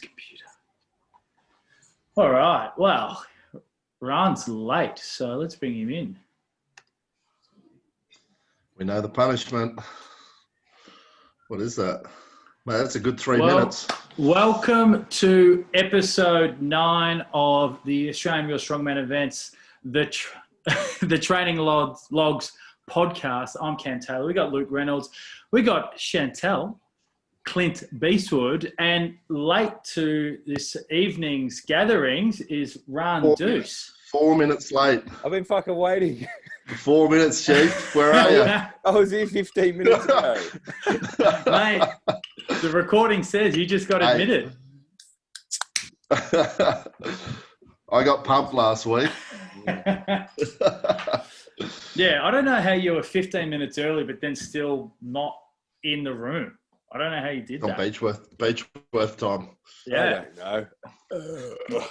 computer. All right. Well, Rahn's late, so let's bring him in. We know the punishment. What is that? Mate, that's a good 3 minutes. Welcome to episode 9 of the Australian Real Strongman events, the Training Logs podcast. I'm Chantelle. We got Luke Reynolds. We got Chantelle, Clint Beastwood, and late to this evening's gatherings is Rahn Deuis. 4 minutes late. I've been fucking waiting. 4 minutes, Chief. Where are you? I was here 15 minutes ago. Mate, the recording says you just got admitted. I got pumped last week. Yeah, I don't know how you were 15 minutes early, but then still not in the room. I don't know how you did that. Beechworth time. Yeah. I don't know.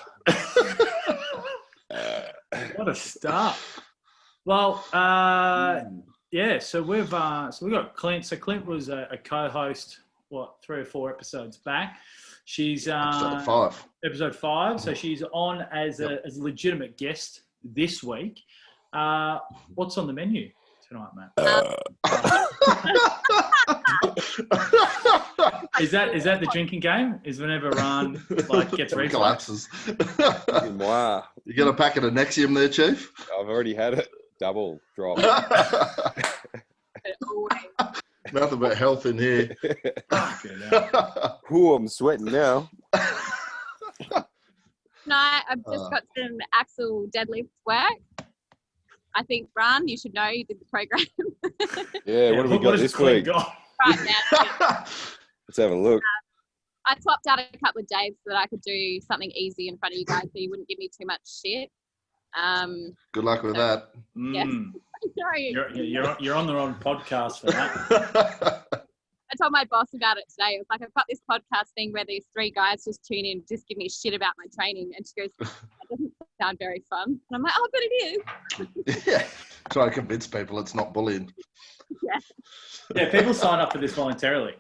What a start. Well, yeah, so we got Clint. So Clint was a co-host, 3 or 4 episodes back. She's episode 5. So she's on as a legitimate guest this week. What's on the menu tonight, mate? Is that the drinking game? Is whenever Rahn gets collapses. Wow. You got a packet of Nexium there, Chief? I've already had it. Double drop. Nothing but health in here. Ooh, I'm sweating now. No, I've just got some axle deadlift work. I think, Rahn, you should know you did the program. Yeah, what have we got this week? Right now. Let's have a look. I swapped out a couple of days so that I could do something easy in front of you guys so you wouldn't give me too much shit. Good luck with that. Yes. You're on the wrong podcast for that. I told my boss about it today. It was like, I've got this podcast thing where these 3 guys just tune in, just give me shit about my training. And she goes, that doesn't sound very fun. And I'm like, oh, but it is. Yeah. Try to convince people it's not bullying. Yeah. Yeah, people sign up for this voluntarily.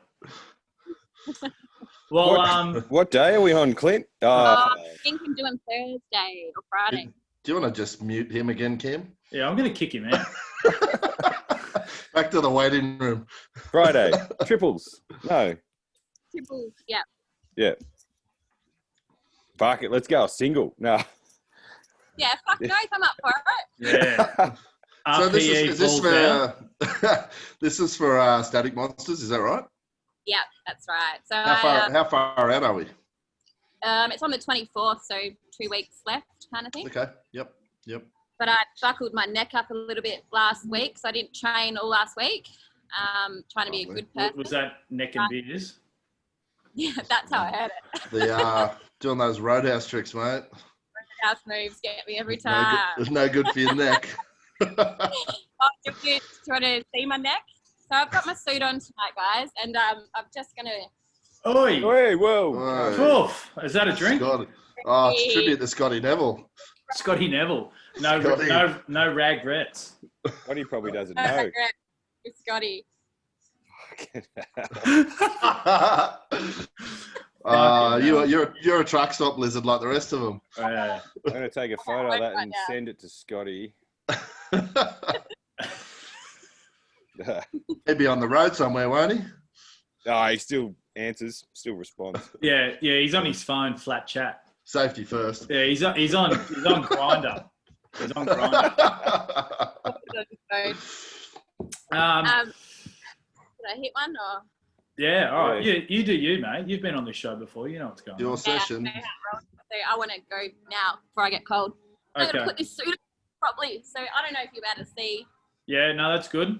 Well, what day are we on, Clint? I think I'm doing Thursday or Friday. Do you want to just mute him again, Kim? Yeah, I'm going to kick him out. Back to the waiting room. Friday. Triples. No. Triples, yeah. Yeah. Fuck it. Let's go. Single. No. Yeah, fuck no, I'm up for it. Yeah. So this is for Static Monsters, is that right? Yeah, that's right. So how far out are we? It's on the 24th, so 2 weeks left kind of thing. Okay, yep. But I buckled my neck up a little bit last week, so I didn't train all last week. Trying to be a good person. Was that neck and beers? Yeah, that's how I heard it. Doing those roadhouse tricks, mate. Roadhouse moves get me every time. It's no good for your neck. Do you want to see my neck? So I've got my suit on tonight, guys, and I'm just going to... Oi! Hey, whoa. Oof. Is that a drink? It's a tribute to Scotty Neville. Scotty Neville. No regrets. Scotty probably doesn't No know. regrets with Scotty. You're a truck stop lizard like the rest of them. I'm going to take a photo of that and send it to Scotty. He'll be on the road somewhere, won't he? No, he still answers, still responds. Yeah, he's on his phone, flat chat. Safety first. Yeah, he's on Grindr. He's on Grindr. Did I hit one or? Yeah, all right. You do you, mate. You've been on this show before. You know what's going on. Your session. So I want to go now before I get cold. I'm going to put this suit on properly. So I don't know if you're able to see. Yeah, no, that's good.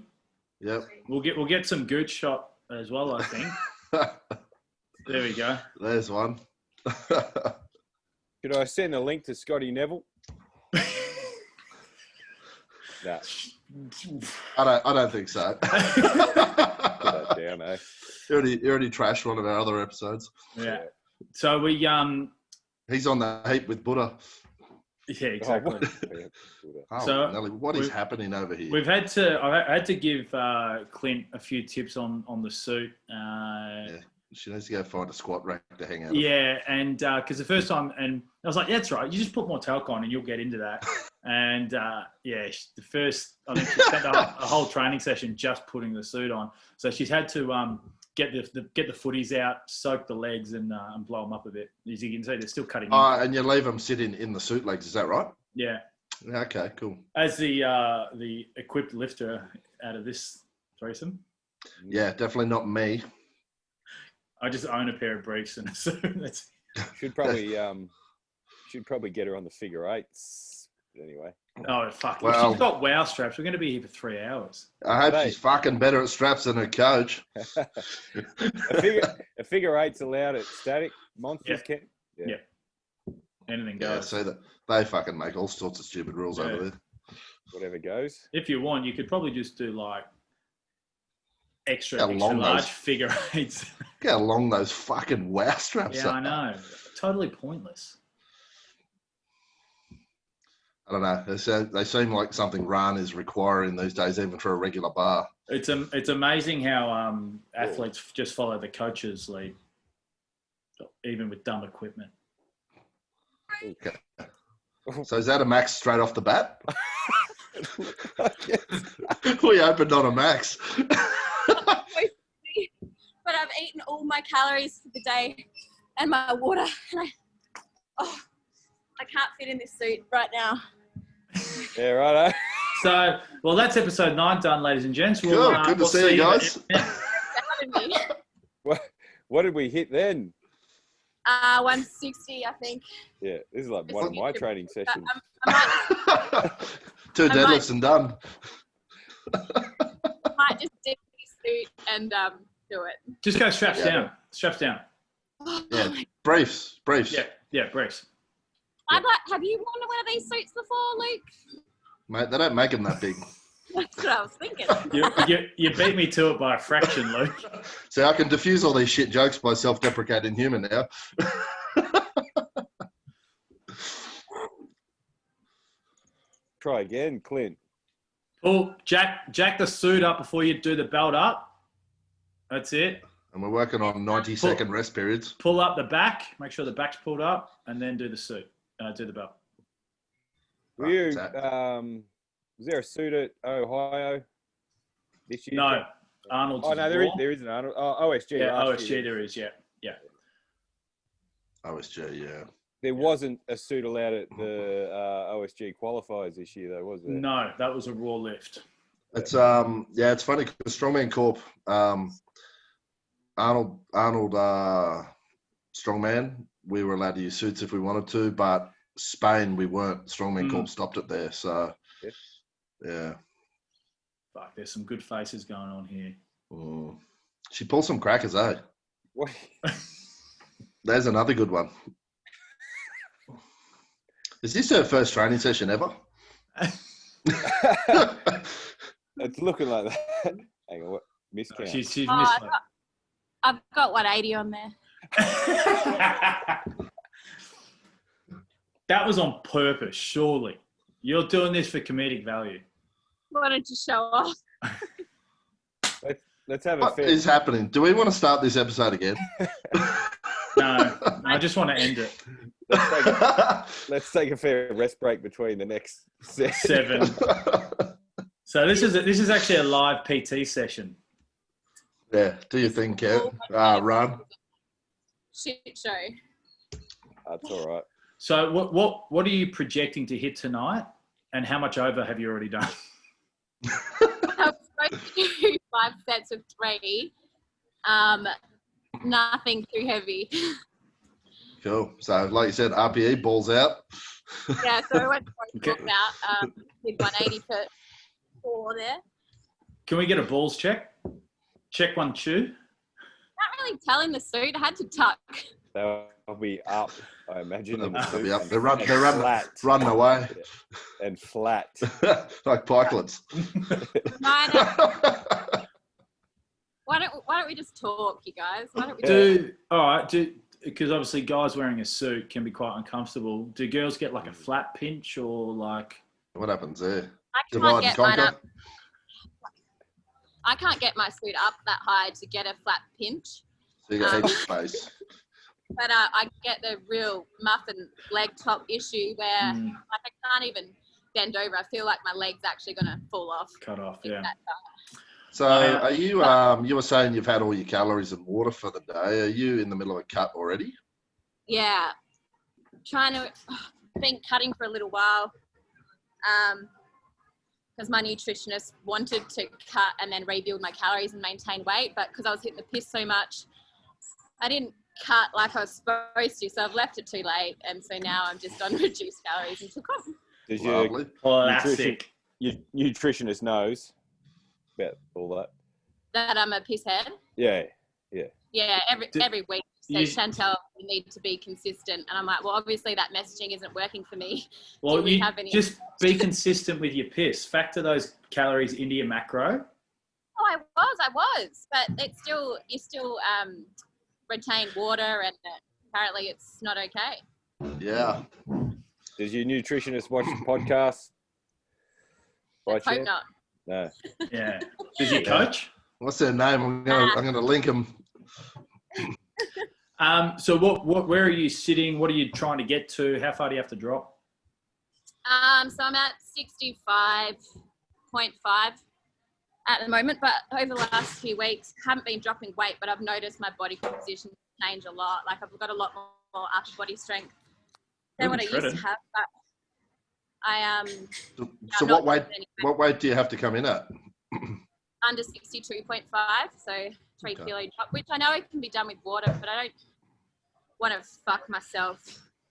Yep. We'll get some good shot as well, I think. There we go. There's one. Could I send a link to Scotty Neville? No. I don't think so. Put that down, eh? You already trashed one of our other episodes. Yeah. So we He's on the heap with Buddha. Yeah, exactly. So Nelly, what is happening over here? I had to give Clint a few tips on the suit. She needs to go find a squat rack to hang out. Yeah, and because the first time, and I was like, yeah, that's right. You just put more talc on and you'll get into that. And yeah, the first, I think she spent a whole training session just putting the suit on. So she's had to get the footies out, soak the legs, and blow them up a bit. As you can see, they're still cutting in. And you leave them sitting in the suit legs, is that right? Yeah. Okay, cool. As the equipped lifter out of this threesome. Yeah, definitely not me. I just own a pair of briefs and so that's Should probably get her on the figure eights. Anyway. oh fuck. Well, if she's got wow straps, we're gonna be here for 3 hours. I hope she's fucking better at straps than her coach. a figure eight's allowed at static. Monsters can. Yeah. Anything Yeah, goes. see that they fucking make all sorts of stupid rules over there. Whatever goes. If you want, you could probably just do like extra How long large those- figure eights. Look how long those fucking wow straps Yeah, are. I know. Totally pointless. I don't know. They seem like something Rahn is requiring these days, even for a regular bar. It's amazing how athletes just follow the coach's lead, even with dumb equipment. Okay. So is that a max straight off the bat? We opened on a max. But I've eaten all my calories for the day and my water. And I can't fit in this suit right now. Yeah, righto. So, well, that's episode 9 done, ladies and gents. Cool. Good to see you guys. What did we hit then? 160, I think. Yeah, this is like one of my training sessions. Two deadlifts and done. Might just dip this suit and do it. Just go straps down. Straps down. Yeah, briefs. Yeah, briefs. Have you worn one of these suits before, Luke? Mate, they don't make them that big. That's what I was thinking. You beat me to it by a fraction, Luke. So I can diffuse all these shit jokes by self-deprecating humour now. Try again, Clint. Pull, jack the suit up before you do the belt up. That's it. And we're working on 90-second rest periods. Pull up the back. Make sure the back's pulled up, and then do the suit. Do the belt. Were you, was there a suit at Ohio this year? No, Arnold's. Oh, no, there is an Arnold. Oh, OSG. Yeah, last OSG year. there is, yeah. OSG, yeah. There wasn't a suit allowed at the OSG qualifiers this year, though, was there? No, that was a raw lift. It's it's funny because Strongman Corp, Arnold Strongman, we were allowed to use suits if we wanted to, but Spain we weren't. Strongman Corp stopped it there, so yeah. Fuck, there's some good faces going on here. She pulled some crackers, eh? What? There's another good one. Is this her first training session ever? It's looking like that. Hang on, what? Miscount. She's missed one. I've got 180 on there. That was on purpose, surely. You're doing this for comedic value. Wanted to show off. Let's have a What fair. is happening? Do we want to start this episode again? No, I just want to end it. Let's take a fair rest break between the next 7. So this is actually a live PT session. Yeah, do your thing, Kev. Run. Shit show. That's all right. So what are you projecting to hit tonight, and how much over have you already done? I was supposed to do 5 sets of 3. Nothing too heavy. Cool. So, like you said, RPE, balls out. Yeah, so I went for it out. Did 180 for 4 there. Can we get a balls check? Check 1, 2. Not really telling the suit. I had to tuck. They'll be up, I imagine. in the They'll be suit up. They're and flat. running away And flat. like pikelets. Why don't we just talk, you guys? Why don't we Because obviously guys wearing a suit can be quite uncomfortable. Do girls get like a flat pinch or like? What happens there? I Divide can't and get mine conquer. up. I can't get my suit up that high to get a flat pinch. So you got heaps of space. But I get the real muffin leg top issue where like I can't even bend over. I feel like my leg's actually going to fall off. Cut off, yeah. So are you, you were saying you've had all your calories and water for the day. Are you in the middle of a cut already? Yeah. Been cutting for a little while. Because my nutritionist wanted to cut and then rebuild my calories and maintain weight. But because I was hitting the piss so much, I didn't cut like I was supposed to. So I've left it too late. And so now I'm just on reduced calories and took off. Does your nutritionist knows about all that? That I'm a pisshead? Yeah. Yeah, every week say, Chantelle, you need to be consistent. And I'm like, well, obviously that messaging isn't working for me. Well, you just be consistent with your piss. Factor those calories into your macro. Oh, I was. But it's still, you still retain water and apparently it's not okay. Yeah. Does your nutritionist watch the podcast? I hope not. No. Yeah. Does your coach? What's their name? I'm gonna link them. So where are you sitting? What are you trying to get to? How far do you have to drop? So I'm at 65.5 at the moment, but over the last few weeks, haven't been dropping weight, but I've noticed my body composition change a lot. Like I've got a lot more upper body strength than what I used to have. But I So what weight do you have to come in at? Under 62.5, so 3 kilo drop, which I know it can be done with water, but I don't want to fuck myself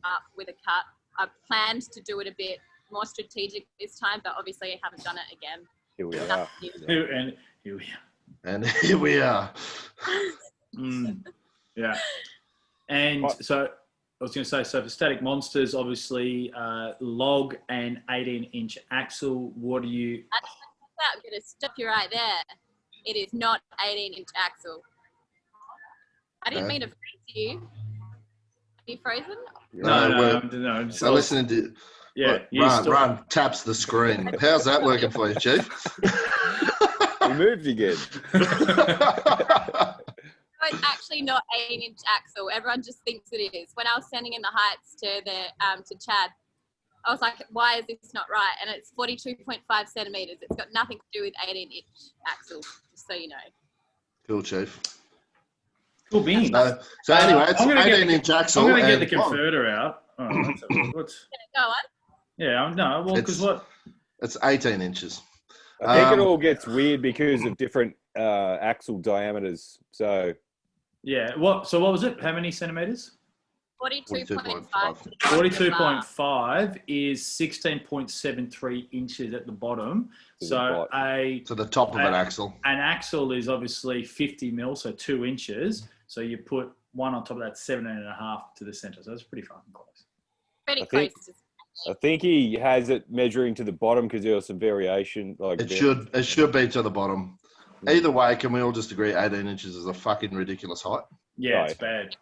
up with a cut. I planned to do it a bit more strategic this time, but obviously I haven't done it again. Here we are. And here we are. Yeah. And so I was going to say, so for static monsters, obviously log and 18-inch axle. What do you... I'm going to stop you right there. It is not 18-inch axle. I didn't mean to freeze you. Are you frozen? No. So listening to... Yeah. Rahn taps the screen. How's that working for you, Chief? We moved again. It's actually not 18-inch axle. Everyone just thinks it is. When I was sending in the heights to Chad, I was like, why is this not right? And it's 42.5 centimeters. It's got nothing to do with 18-inch axle, just so you know. Cool, Chief. Cool beans. So anyway, it's 18-inch axle. I'm going to get the converter out. Oh, what's... Go on. Yeah, no. Well, because what? It's 18 inches. I think it all gets weird because of different axle diameters. So. Yeah. So what was it? How many centimeters? 42.5. 42.5 is 16.73 inches at the bottom. So to the top of an axle. An axle is obviously 50 mil, so 2 inches. So you put one on top of that, 17.5 to the center. So that's pretty fucking close. Pretty close. I think he has it measuring to the bottom because there was some variation. It should be to the bottom. Either way, can we all just agree 18 inches is a fucking ridiculous height? Yeah, it's bad.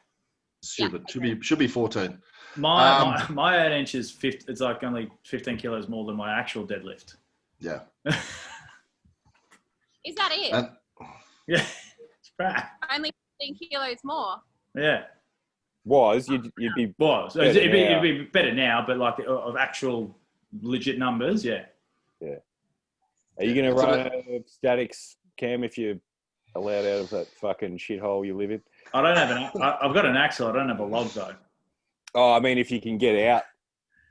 Stupid. Should be 14. My 8 inches, it's like only 15 kilos more than my actual deadlift. Yeah. Is that it? Yeah, it's bad. Only 15 kilos more. Yeah. You'd be it'd be better now, but like of actual legit numbers, yeah. Yeah. Are you going to run a statics cam if you're allowed out of that fucking shithole you live in? I don't have I've got an axle. I don't have a log though. Oh, I mean, if you can get out.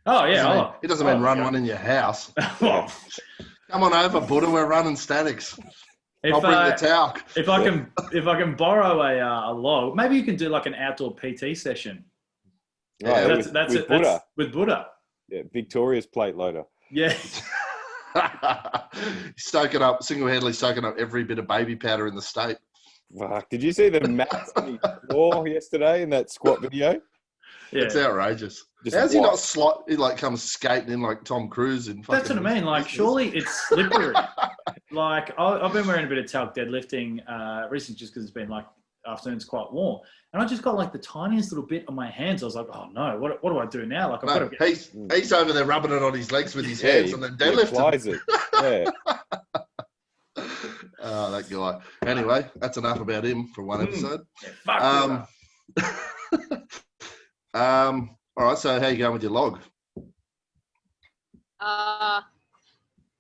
Oh yeah. It doesn't mean run one in your house. Come on over, Buddha. We're running statics. I'll bring the talc. If I can borrow a log, maybe you can do like an outdoor PT session. Yeah, that's with Buddha. Yeah, Victoria's plate loader. Yeah. Soaking up, single-handedly soaking up every bit of baby powder in the state. Fuck! Did you see the mats on his floor yesterday in that squat video? Yeah. It's outrageous. How's he not he like comes skating in like Tom Cruise in fucking... That's what I mean. Like, surely it's slippery. Like, I've been wearing a bit of talc deadlifting recently just because it's been like afternoon's quite warm. And I just got like the tiniest little bit on my hands. I was like, oh no, what do I do now? Like, I've got to he's over there rubbing it on his legs with his hands and then deadlifting. He applies it. Yeah. Oh, that guy. Anyway, that's enough about him for one episode. Yeah, All right, so how you going with your log? I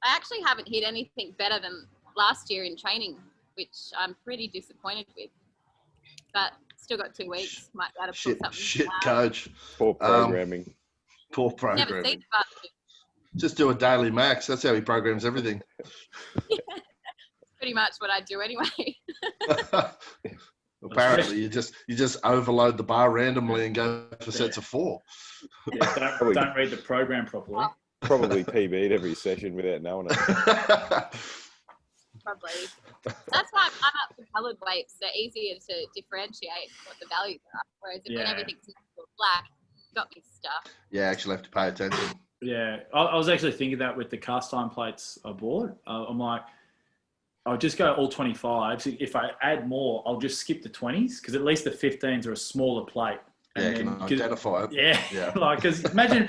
actually haven't hit anything better than last year in training, which I'm pretty disappointed with. But still got 2 weeks. Might be able to pull something. Shit, coach. Poor programming. Poor Never programming. seen it, Just do a daily max. That's how he programs everything. pretty much what I do anyway. Apparently, you just overload the bar randomly and go for sets of 4. Yeah, don't read the program properly. Probably PB'd every session without knowing it. Probably. That's why I'm up for coloured weights. They're easier to differentiate what the values are. Whereas when everything's black, got me stuck. Yeah, actually have to pay attention. Yeah, I was actually thinking that with the cast iron plates I bought. I'm like, I'll just go all 25s. If I add more, I'll just skip the 20s because at least the 15s are a smaller plate. Yeah, you can identify it. Yeah. Like, because imagine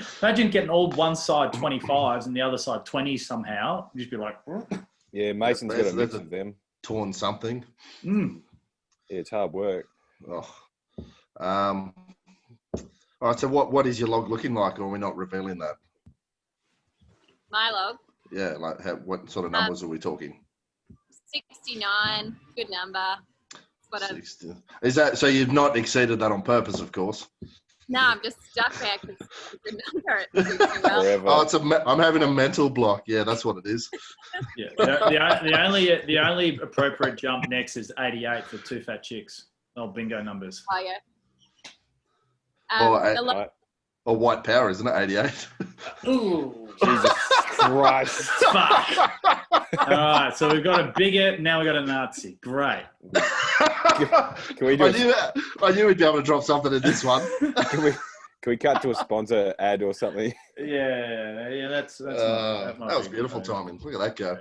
getting all one side 25s and the other side 20s somehow. You'd just be like, oh. Yeah, Mason's got a mix of them. Torn something. Mm. Yeah, it's hard work. Oh. All right, so what is your log looking like, or are we not revealing that? My log? Yeah, like what sort of numbers are we talking? 69, good number. 60. Is that so? You've not exceeded that on purpose, of course. No, I'm just stuck there because the number it suits me well. Forever. Oh, I'm having a mental block. Yeah, that's what it is. Yeah. The only appropriate jump next is 88 for 2 fat chicks. Oh, bingo numbers. Oh yeah. Or white power, isn't it? 88. Ooh, Jesus Christ. fuck. All right, so we've got a bigot. Now we've got a Nazi. Great. Can we do I knew we'd be able to drop something in this one. Can we cut to a sponsor ad or something? Yeah. That's that was beautiful timing. Look at that go.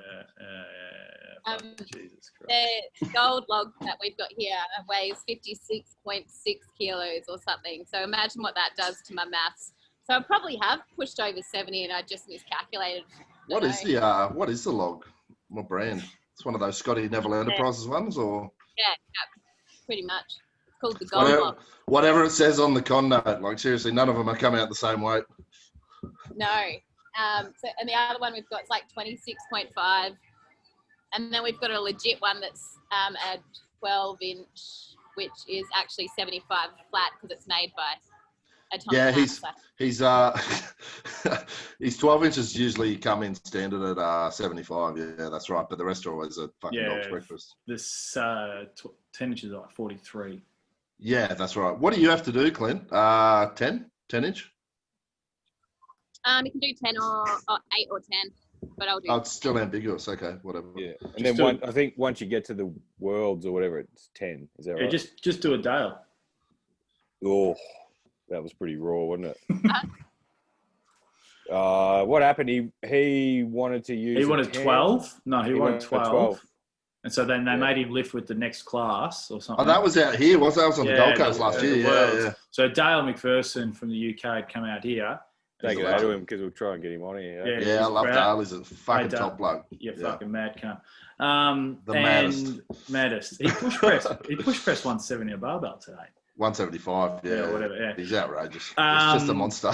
Jesus Christ. The gold log that we've got here weighs 56.6 kilos or something. So imagine what that does to my maths. So I probably have pushed over 70 and I just miscalculated. What is the log? What brand? It's one of those Scotty Neville Enterprises ones, or? Yeah, pretty much. It's called the gold log. Whatever it says on the con note. Like, seriously, none of them are coming out the same weight. No. And the other one we've got is like 26.5. And then we've got a legit one that's a 12-inch, which is actually 75 flat because it's made by Atomic. Yeah, he's 12 inches usually come in standard at 75. Yeah, that's right. But the rest are always a fucking dog's breakfast. This 10 inches like 43. Yeah, that's right. What do you have to do, Clint? 10 inch? You can do 10 or 8 or 10. But I'll do. Oh, it's still ambiguous. Okay, whatever. Yeah, and then I think once you get to the worlds or whatever, it's 10. Is that right? Yeah, just do a Dale. Oh, that was pretty raw, wasn't it? What happened? He wanted to use. He wanted 12. No, he wanted 12. And so then they made him lift with the next class or something. Oh, that was out here. That was on the Gold Coast last year. Yeah. So Dale McPherson from the UK had come out here. Take it out of him because we'll try and get him on here. Yeah, I love Dale. He's a fucking top bloke. Yeah, fucking mad cunt. The maddest. He push pressed 170 a barbell today. 175. Yeah, whatever. Yeah, he's outrageous. He's just a monster.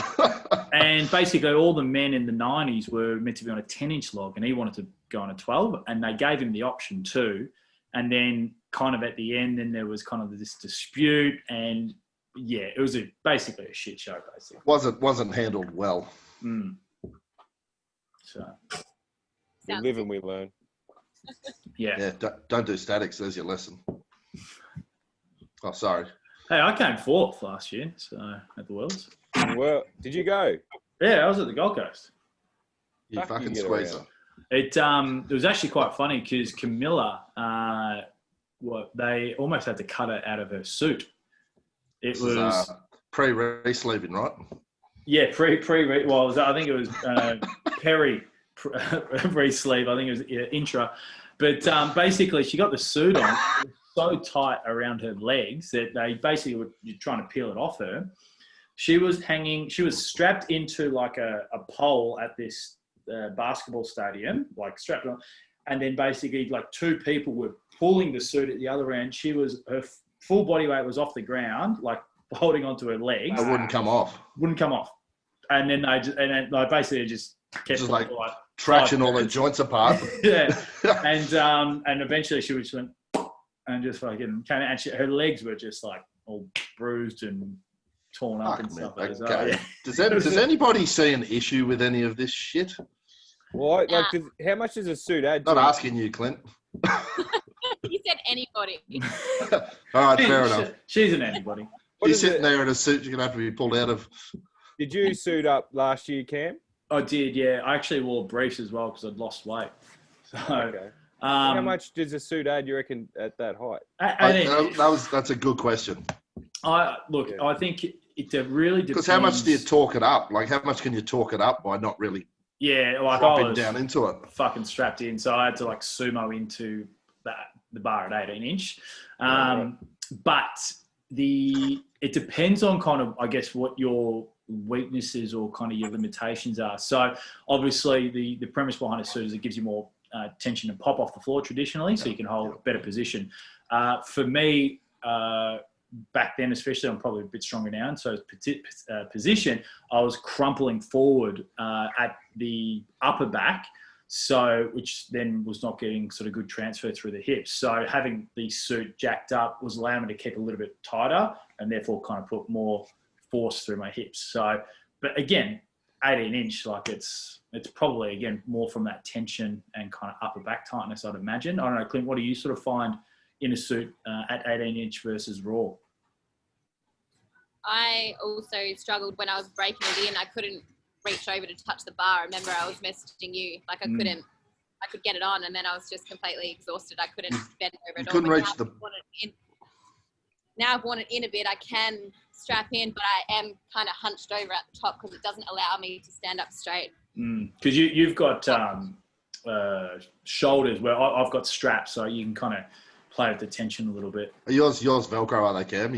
And basically, all the men in the 90s were meant to be on a 10-inch log, and he wanted to go on a 12, and they gave him the option too. And then, kind of at the end, then there was kind of this dispute and. Yeah, it was basically a shit show. Basically, wasn't handled well. So we live and we learn. Yeah. Don't do statics. There's your lesson. Oh, sorry. Hey, I came 4th last year, so at the Worlds. Well, did you go? Yeah, I was at the Gold Coast. You fucking squeezer. It was actually quite funny because Camilla, they almost had to cut it out of her suit. It was pre-re-sleeving, right? Yeah, well, I think it was peri re-sleeve. I think it was intra. But basically, she got the suit on. It was so tight around her legs that they basically were trying to peel it off her. She was strapped into like a pole at this basketball stadium, like strapped on. and then basically like 2 people were pulling the suit at the other end. Her full body weight was off the ground, like holding onto her legs. It wouldn't come off. And then they basically just kept just like traction all their joints apart. Yeah. And eventually she just went and just fucking came out, and her legs were just like all bruised and torn up and stuff. Okay. Does anybody see an issue with any of this shit? Well, how much does a suit add? Not asking you, Clint. You said anybody. All right, fair enough. She's an anybody. You're sitting there in a suit you're going to have to be pulled out of. Did you suit up last year, Cam? I did, yeah. I actually wore briefs as well because I'd lost weight. So, okay. How much does a suit add, you reckon, at that height? That's a good question. I think it really depends. Because how much do you talk it up? Like, how much can you talk it up by not really dropping down into it? Fucking strapped in, so I had to like sumo into the bar at 18 inch. But it depends on kind of, I guess, what your weaknesses or kind of your limitations are. So obviously the premise behind a suit is it gives you more tension and pop off the floor traditionally, so you can hold a better position. For me, back then especially, I'm probably a bit stronger now, and so position, I was crumpling forward at the upper back, so which then was not getting sort of good transfer through the hips. So having the suit jacked up was allowing me to keep a little bit tighter and therefore kind of put more force through my hips. So, but again, 18 inch, like it's probably, again, more from that tension and kind of upper back tightness, I'd imagine. I don't know, Clint, what do you sort of find in a suit at 18 inch versus raw? I also struggled when I was breaking it in. I couldn't reach over to touch the bar. I remember I was messaging you, like I could get it on, and then I was just completely exhausted. I couldn't bend over at all. Couldn't reach the... Now I've worn it in a bit, I can strap in, but I am kind of hunched over at the top because it doesn't allow me to stand up straight. Because you've got shoulders where I've got straps, so you can kind of play with the tension a little bit. Are yours Velcro, are they, Cam?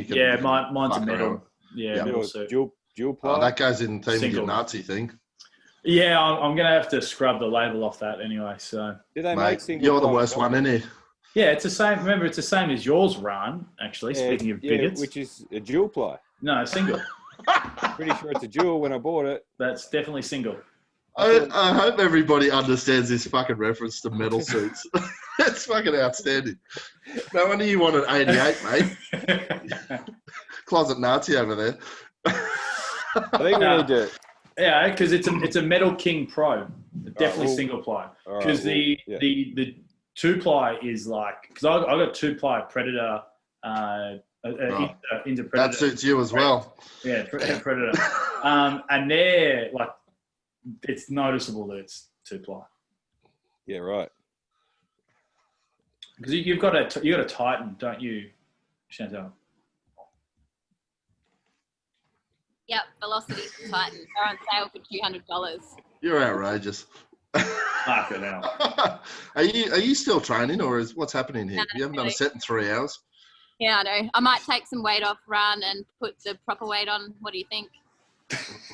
Mine's a metal. Yeah, dual ply. Oh, that goes in the team with your Nazi thing. Yeah, I'm going to have to scrub the label off that anyway. So, do they make single? You're the worst one, isn't it? Yeah, it's the same. Remember, it's the same as yours, Rahn, actually, speaking of bigots. Which is a dual ply. No, single. Pretty sure it's a dual when I bought it. That's definitely single. I hope everybody understands this fucking reference to metal suits. It's fucking outstanding. No wonder you wanted 88, mate. Closet Nazi over there. I think we need to... Yeah, because it's a Metal King Pro. Definitely single ply. Because the 2-ply is like, because I got 2-ply Predator into Predator. That suits you as well. Yeah, Predator. And they're like, it's noticeable that it's 2-ply. Yeah, right. Because you got a Titan, don't you, Chantelle? Yep, Velocity Titan. They're on sale for $200. You're outrageous. Fuck it out. Are you still training, or what's happening here? You haven't done a set in 3 hours. Yeah, I know. I might take some weight off, Rahn, and put the proper weight on. What do you think?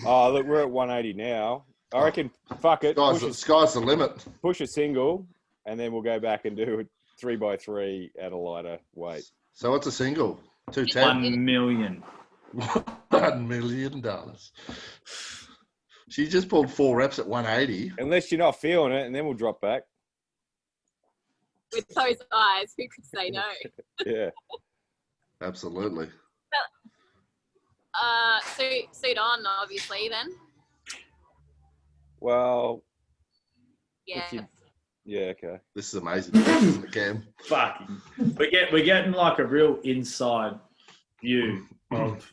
Oh, look, we're at 180 now. I reckon, fuck it. Sky's the limit. Push a single, and then we'll go back and do a 3x3 at a lighter weight. So what's a single? 210? $1 million. $1 million. She just pulled 4 reps at 180. Unless you're not feeling it, and then we'll drop back. With those eyes, who could say no? Yeah. Absolutely. Suit on, obviously, then. Well. Yeah. Yeah, okay. This is amazing, isn't it, Cam? Fucking. We're getting like a real inside view of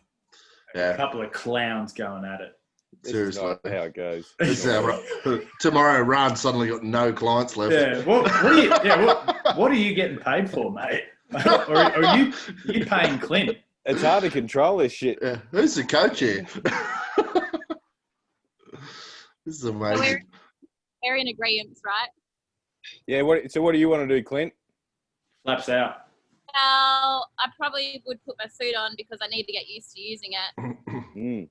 a couple of clowns going at it. Seriously. This is not how it goes. This is tomorrow, Rahn suddenly got no clients left. Yeah. What are you getting paid for, mate? or are you paying Clint? It's hard to control this shit. Yeah. Who's the coach here? This is amazing. We're in agreement, right? Yeah. So what do you want to do, Clint? Flaps out. Well, I probably would put my suit on because I need to get used to using it.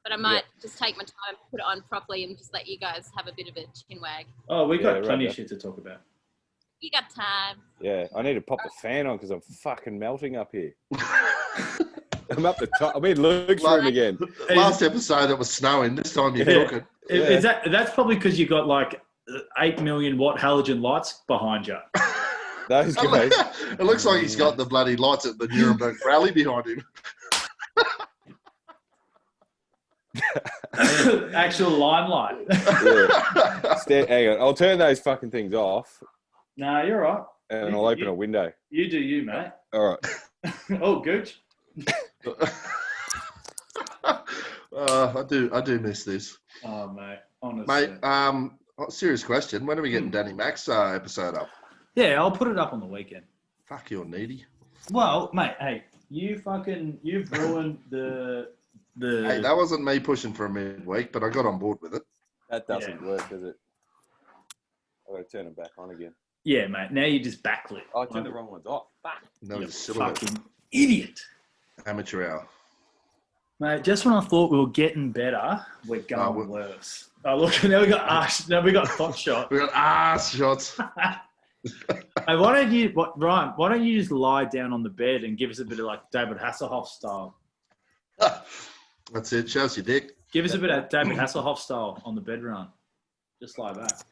But I might just take my time, put it on properly, and just let you guys have a bit of a chin wag. Oh, we got plenty right, of shit to talk about. You got time. Yeah, I need to pop the fan on because I'm fucking melting up here. I'm up the top. I'm in Luke's room again. Last episode it was snowing. This time you're cooking. Is that's probably because you got like 8 million watt halogen lights behind you. Those guys. It looks like he's got the bloody lights at the Nuremberg rally behind him. Actual limelight. Yeah. Hang on. I'll turn those fucking things off. Nah, you're right. And I'll open a window. You do you, mate. All right. Oh, gooch. I do miss this. Oh, mate. Honestly. Mate, serious question. When are we getting Danny Mac's episode up? Yeah, I'll put it up on the weekend. Fuck, you're needy. Well, mate, hey, you've ruined the. Hey, that wasn't me pushing for a midweek, but I got on board with it. That doesn't work, does it? I've got to turn it back on again. Yeah, mate. Now you just backlit. I turned the wrong ones off. Fuck. No, You it's silhouette. fucking idiot. Amateur hour. Mate, just when I thought we were getting better, we're going worse. Oh, look, now we got ass. Now we got thought shot. We got ass shots. Hey, Ryan, why don't you just lie down on the bed and give us a bit of like David Hasselhoff style? That's it. Shows your dick. Give us a bit of David Hasselhoff style on the bed run. Just like that.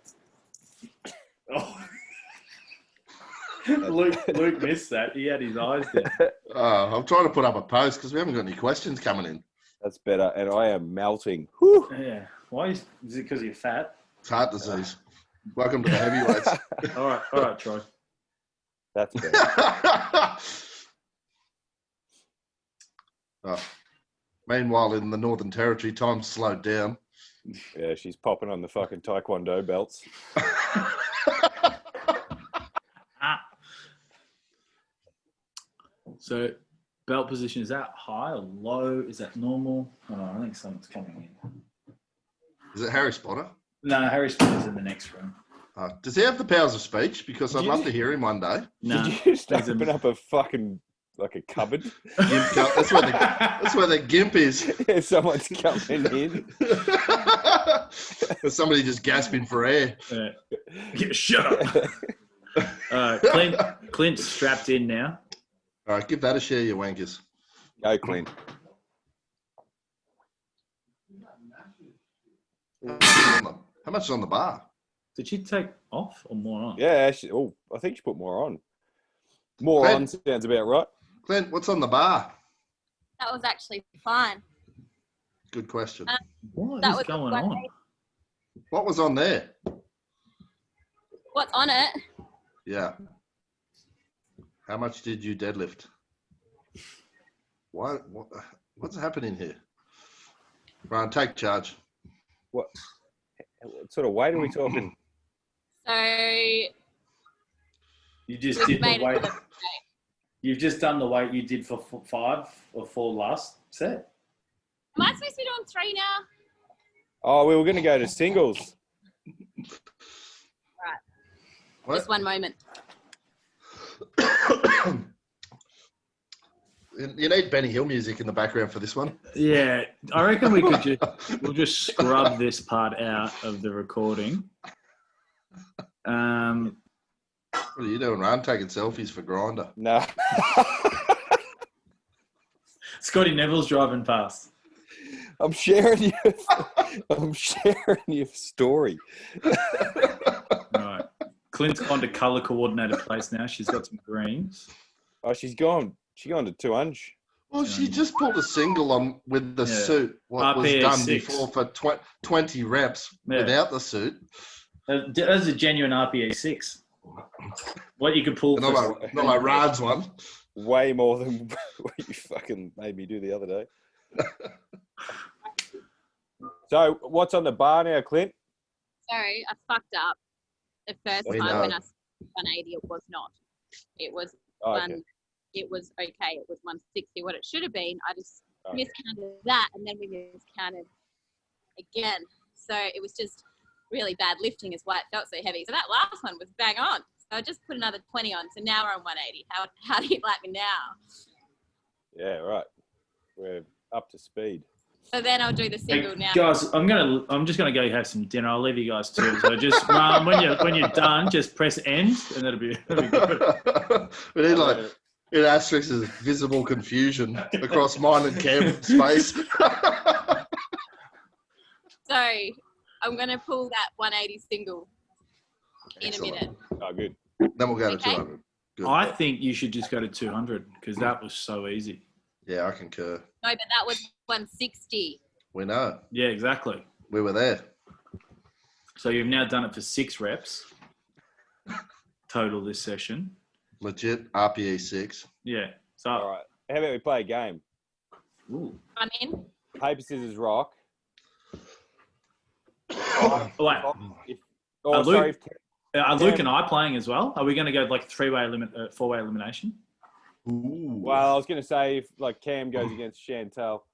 Oh. Luke missed that. He had his eyes there. I'm trying to put up a post because we haven't got any questions coming in. That's better. And I am melting. Whew. Yeah. Why is it because you're fat? It's heart disease. Welcome to the heavyweights. All right, Troy. That's better. Meanwhile, in the Northern Territory, time's slowed down. Yeah, she's popping on the fucking taekwondo belts. So, belt position, is that high or low? Is that normal? Oh, no, I think something's coming in. Is it Harry Spotter? No, Harry Spotter's in the next room. Does he have the powers of speech? Because I'd love to hear him one day. No. Did you just open up a fucking, like a cupboard? That's where the gimp is. Yeah, someone's coming in. There's somebody just gasping for air. Yeah, shut up. Clint's strapped in now. All right, give that a share, you wankers. Go, Clint. How much is on the bar? Did she take off or more on? Yeah, I think she put more on. More Clint. on sounds about right. Clint, what's on the bar? That was actually fine. Good question. What That is was going on? What was on there? What's on it? Yeah. How much did you deadlift? What's happening here? Rahn, take charge. What sort of weight are we talking? So You just we've did the made weight. it. You've just done the weight you did for 5 or 4 last set. Am I supposed to be doing 3 now? Oh, we were going to go to singles. Right. What? Just one moment. You need Benny Hill music in the background for this one. Yeah, I reckon we'll just scrub this part out of the recording. What are you doing, Rahn? Taking selfies for Grinder. No. Scotty Neville's driving past. I'm sharing your story. Right. Clint's gone to colour coordinated place now. She's got some greens. Oh, she's gone. She's gone to 200. Well, she just pulled a single on with the suit. What was RPE done 6. before for 20 reps without the suit. That's a genuine RPE 6. What you could pull. Not like Rahn's one. Way more than what you fucking made me do the other day. So, what's on the bar now, Clint? Sorry, I fucked up. The first We time know. when I said 180, it was not. It was It was okay. It was 160. What it should have been, I just miscounted that, and then we miscounted again. So it was just really bad lifting, is why it felt so heavy. So that last one was bang on. So I just put another 20 on. So now we're on 180. How do you like me now? Yeah, right. We're up to speed. So then I'll do the single now. Guys, I'm just gonna go have some dinner. I'll leave you guys too. So just when you're done, just press end, and that'll be good. We need like in asterisks is visible confusion across mine and Cam's face. So I'm gonna pull that 180 single in Excellent. a minute. Oh, good. Then we'll go to Okay. 200. Good. I think you should just go to 200 because that was so easy. Yeah, I concur. No, but that was 160. We know. Yeah, exactly. We were there. So you've now done it for 6 reps total this session. Legit RPE 6. Yeah. So All right. How about we play a game? ooh. I'm in. Paper, scissors, rock. Wait, Oh, Luke- sorry. are Luke and I playing as well? Are we going to go like 4-way elimination? Ooh. Well, I was going to say if like Cam goes against Chantelle,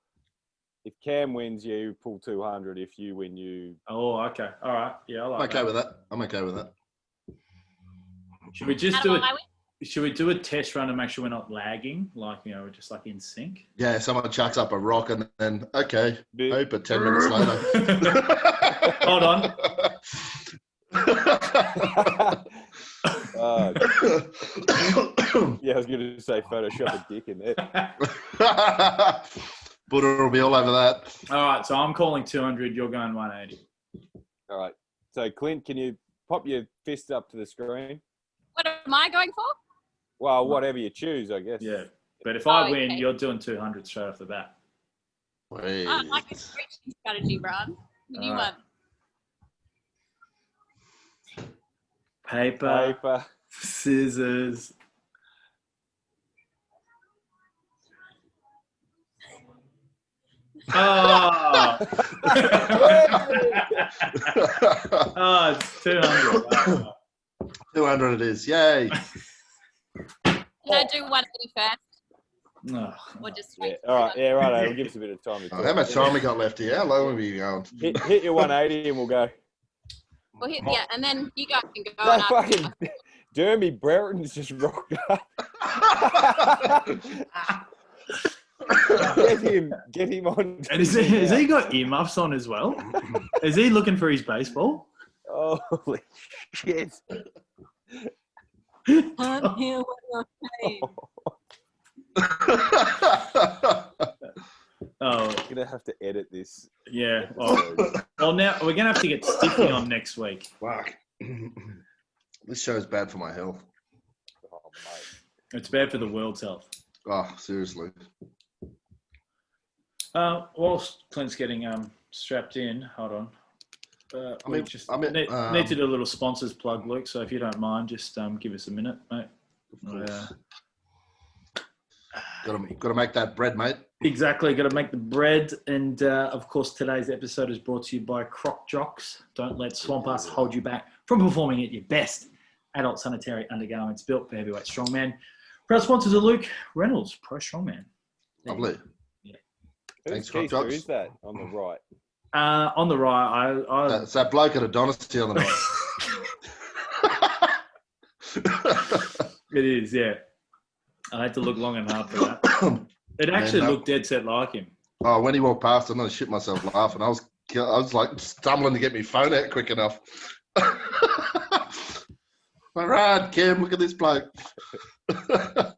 if Cam wins, you pull 200. If you win, you. Oh, okay. All right. Yeah, I I'm like okay that. with that. I'm okay with that. Should we just How do do it? I win? Should we do a test run to make sure we're not lagging? Like, you know, we're just like in sync. Yeah, someone chucks up a rock and then, okay, Bit- hope at 10 minutes later. Hold on. Yeah, I was going to say Photoshop a dick in there. Buddha will be all over that. All right. So I'm calling 200. You're going 180. All right. So, Clint, can you pop your fist up to the screen? What am I going for? Well, whatever you choose, I guess. Yeah. But if I win, okay. you're doing 200 straight off the bat. Wait. I like a stretching strategy, Rahn. The new All right. one. Paper, scissors. Oh, oh, it's 200. Oh. 200 it is. Yay. Can I do 180 first? Oh. Or just Yeah. wait? All right. Yeah, right. It'll give us a bit of time to talk. How much time we got left here? How low are we going? Hit your 180 and we'll go. Well, yeah, and then you guys can go. No, and I'll- fucking Dermott Brereton's just rocked up. Get him on. And has he got earmuffs on as well? Is he looking for his baseball? Holy shit. Can't hear what you're saying. Oh, I'm gonna have to edit this. yeah. Oh. Well, now we're going to have to get Stiffy on next week. Fuck. This show's bad for my health. Oh, mate. It's bad for the world's health. Oh, seriously. Whilst Clint's getting strapped in, hold on. We need to do a little sponsors plug, Luke. So if you don't mind, just give us a minute, mate. Got to make that bread, mate. Exactly, got to make the bread. And of course, today's episode is brought to you by Croc Jocks. Don't let Swamp Ass hold you back from performing at your best. Adult sanitary undergarments built for heavyweight strongman. Proud sponsors are Luke, Reynolds, Pro Strongman. Lovely. Yeah. Thanks, Whose Croc keister Jocks. is that on the right? On the right, I It's that bloke at a dynasty on the night. it is, yeah. I had to look long and hard for that. It actually looked dead set like him. Oh, when he walked past, I'm going to shit myself laughing. I was like stumbling to get my phone out quick enough. All right, Kim, look at this bloke. All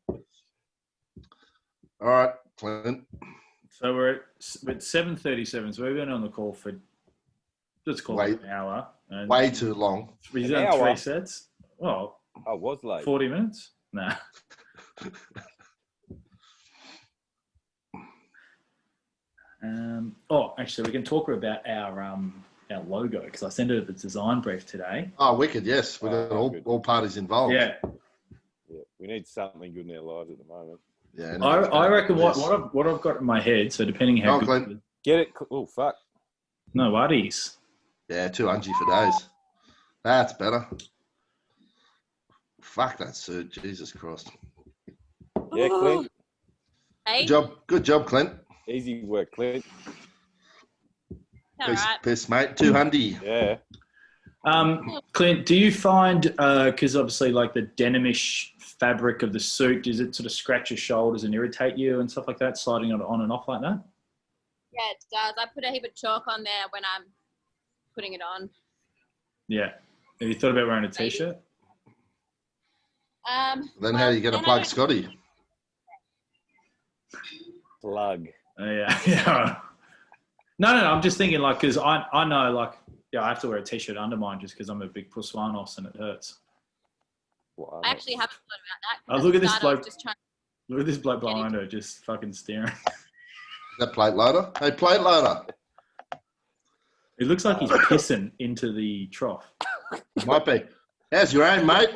right, Clint. So we're at 7:37. So we've been on the call for, let's call it an hour. And Way too long. We've An done 3 hour? sets. Well, I was late. 40 minutes? Nah. Actually, we can talk about our logo because I sent it a design brief today. Oh, wicked, yes. We've got Oh, good. all parties involved. Yeah, Yeah, we need something good in our lives at the moment. Yeah. I reckon what I've got in my head. So depending how Go on, good, Clint. Get it? Oh, fuck. no worries. Yeah, 200 for days. That's better. Fuck that suit. Jesus Christ. Yeah, Clint. Hey, Good job, Clint. Easy work, Clint. all right. Peace, mate. 200. Yeah. Clint, do you find because obviously like the denimish fabric of the suit, does it sort of scratch your shoulders and irritate you and stuff like that, sliding it on and off like that? Yeah, it does. I put a heap of chalk on there when I'm putting it on. Yeah. Have you thought about wearing a t-shirt? Then how are you going to plug Scotty? Plug. Yeah. Yeah. No. I'm just thinking like, because I know like, yeah, I have to wear a t-shirt under mine just because I'm a big puswanos and it hurts. Well, I actually haven't thought about that. Oh, look at this bloke. Just trying Look at this bloke behind her just fucking staring. Is that plate loader? Hey, plate loader. It looks like he's pissing into the trough. Might be. How's your aim, mate?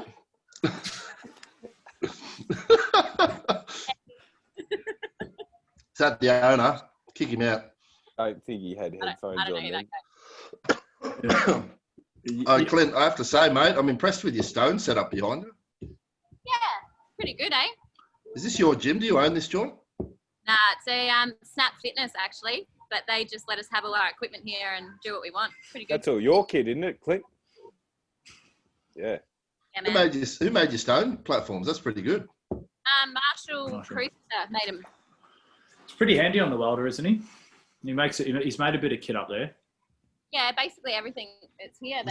Is that the owner? Kick him out. I don't think he had headphones I don't on know then. that Yeah. Oh, Clint, I have to say, mate, I'm impressed with your stone setup behind you. Yeah, pretty good, eh? Is this your gym? Do you own this joint? Nah, it's a Snap Fitness actually, but they just let us have all our equipment here and do what we want. Pretty good. That's all your kid, isn't it, Clint? Yeah. Yeah, Who man. made your stone platforms? That's pretty good. Marshall Cruiser made them. It's pretty handy on the welder, isn't he? He makes it. He's made a bit of kit up there. Yeah, basically everything is here.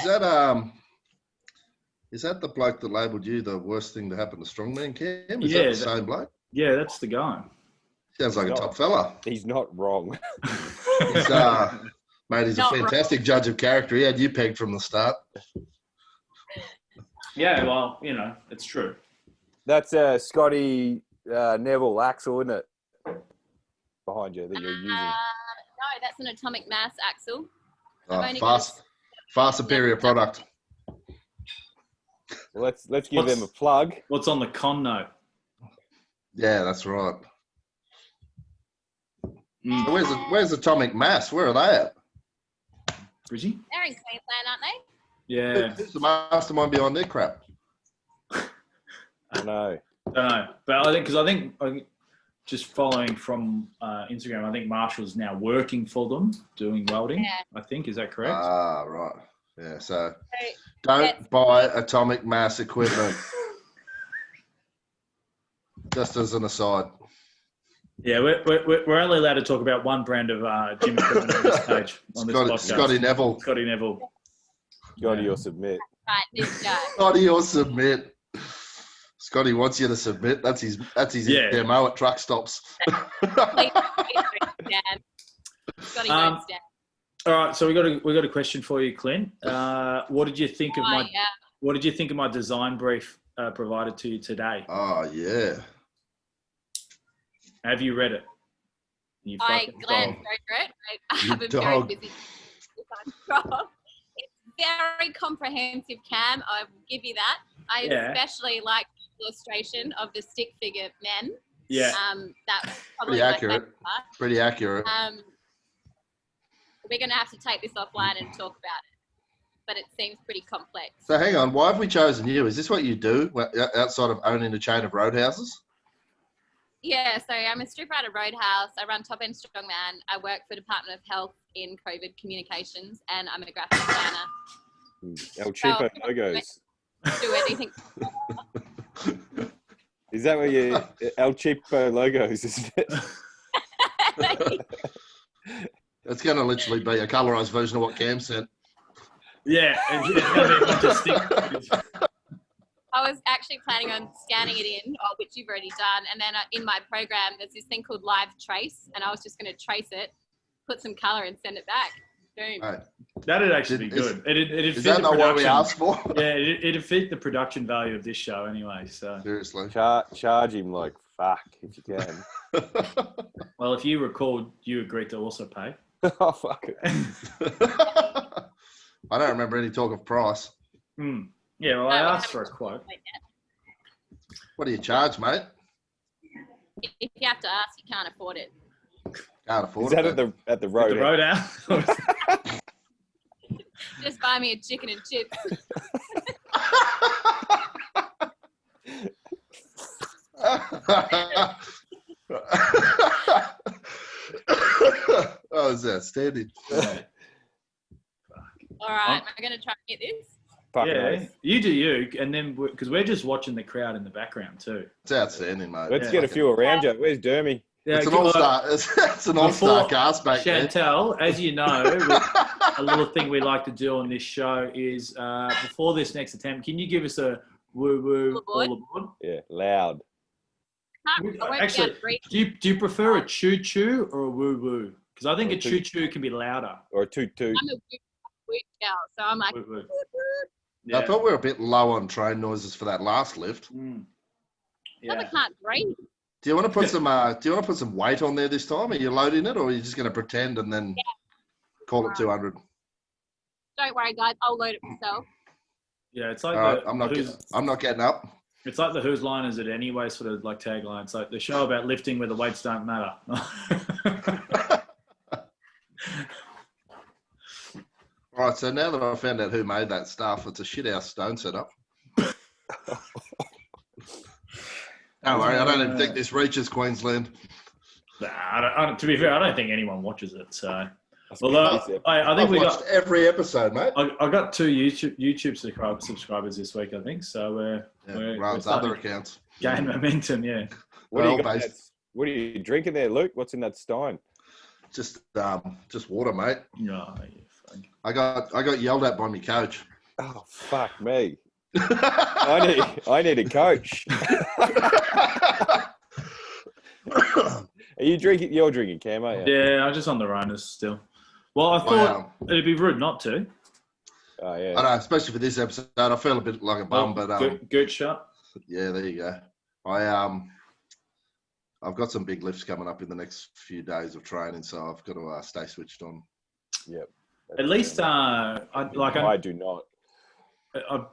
Is that the bloke that labelled you the worst thing to happen to strongman, Cam? Is Yeah, that the same bloke? Yeah, that's the guy. Sounds like a top fella. He's not wrong. He's, mate, he's a fantastic judge of character. He had you pegged from the start. Yeah, well, you know, it's true. That's Scotty Neville axle, isn't it? Behind you that you're using. No, that's an atomic mass axle. Far superior product. Well, let's give them a plug. What's on the con note? Yeah, that's right. Where's Atomic Mass? Where are they at? Bridgie? They're in Queensland, aren't they? Yeah. Who's the mastermind behind their crap? I know. Don't know. But I think just following from Instagram, I think Marshall's now working for them, doing welding. Yeah. I think. Is that correct? Ah, right. Yeah, so don't buy Atomic Mass equipment. Just as an aside. Yeah, we're only allowed to talk about one brand of gym equipment on this page, on this podcast. Scotty Neville. Scotty Neville. Scotty, you'll submit. Right, this guy. Scotty or submit. Scotty wants you to submit. That's his demo at truck stops. Scotty goes down. All right, so we got a question for you, Clint. What did you think of What did you think of my design brief provided to you today? Oh yeah. Have you read it? I glanced over it. I have been very busy. It's very comprehensive, Cam. I will give you that. I especially like the illustration of the stick figure men. Yeah. That was probably Pretty accurate. my favorite part. Pretty accurate. We're going to have to take this offline and talk about it, but it seems pretty complex. So hang on, why have we chosen you? Is this what you do outside of owning a chain of roadhouses? Yeah, so I'm a stripper at a roadhouse. I run Topend Strongman. I work for Department of Health in COVID communications, and I'm a graphic designer. El Cheapo logos. Do anything. Is that where you El Cheapo logos, isn't it? It's going to literally be a colorized version of what Cam sent. Yeah, it's going to be a bunch of stick. I was actually planning on scanning it in, which you've already done, and then in my program there's this thing called Live Trace, and I was just going to trace it, put some color, and send it back. Boom. Right. That'd actually be good. Is that not what we asked for? Yeah, it'd fit the production value of this show anyway. So Seriously. Charge him like fuck if you can. Well, if you recalled, you agreed to also pay. Oh fuck it. I don't remember any talk of price. Yeah, well, I asked for a quote. What do you charge, mate? If you have to ask, you can't afford it. Can't afford Is that it. at the road? The roadhouse. Just buy me a chicken and chips. Oh, is that standing? All right, I'm going to try and get this. Yeah, you do you, and then because we're just watching the crowd in the background too. It's outstanding, mate. Let's get a few around you. Where's Dermy? Yeah, It's an all-star. It's an all-star cast back there. Chantelle, as you know, a little thing we like to do on this show is before this next attempt, can you give us a woo-woo all aboard? Yeah, loud. Actually, do you prefer a choo-choo or a woo-woo? Because I think a choo-choo can be louder. Or a toot-toot. I'm a woo girl, so I'm like. Woo-woo. Yeah. I thought we were a bit low on train noises for that last lift. Yeah. I can't breathe. Do you want to put some? Do you want to put some weight on there this time? Are you loading it, or are you just going to pretend and then call it 200? Don't worry, guys. I'll load it myself. Yeah, it's like I'm not getting up. It's like the Who's Line Is It Anyway sort of like tagline. It's like the show about lifting where the weights don't matter. All right, so now that I've found out who made that stuff, it's a shithouse stone setup. Don't worry, I don't even think this reaches Queensland. Nah, to be fair, I don't think anyone watches it. So, although I think I've watched every episode, mate. I got 2 YouTube subscribers this week, I think. So we're other accounts gain momentum. Yeah. What are you drinking there, Luke? What's in that stein? Just water, mate. No, I got yelled at by my coach. Oh fuck me! I need a coach. Are you drinking? You're drinking, Cam, aren't you? Yeah, I'm just on the runners still. Well, I thought it'd be rude not to. Oh yeah. I know, especially for this episode. I feel a bit like a bum, but good shot. Yeah, there you go. I've got some big lifts coming up in the next few days of training, so I've got to stay switched on. Yep. At least, I do not. I've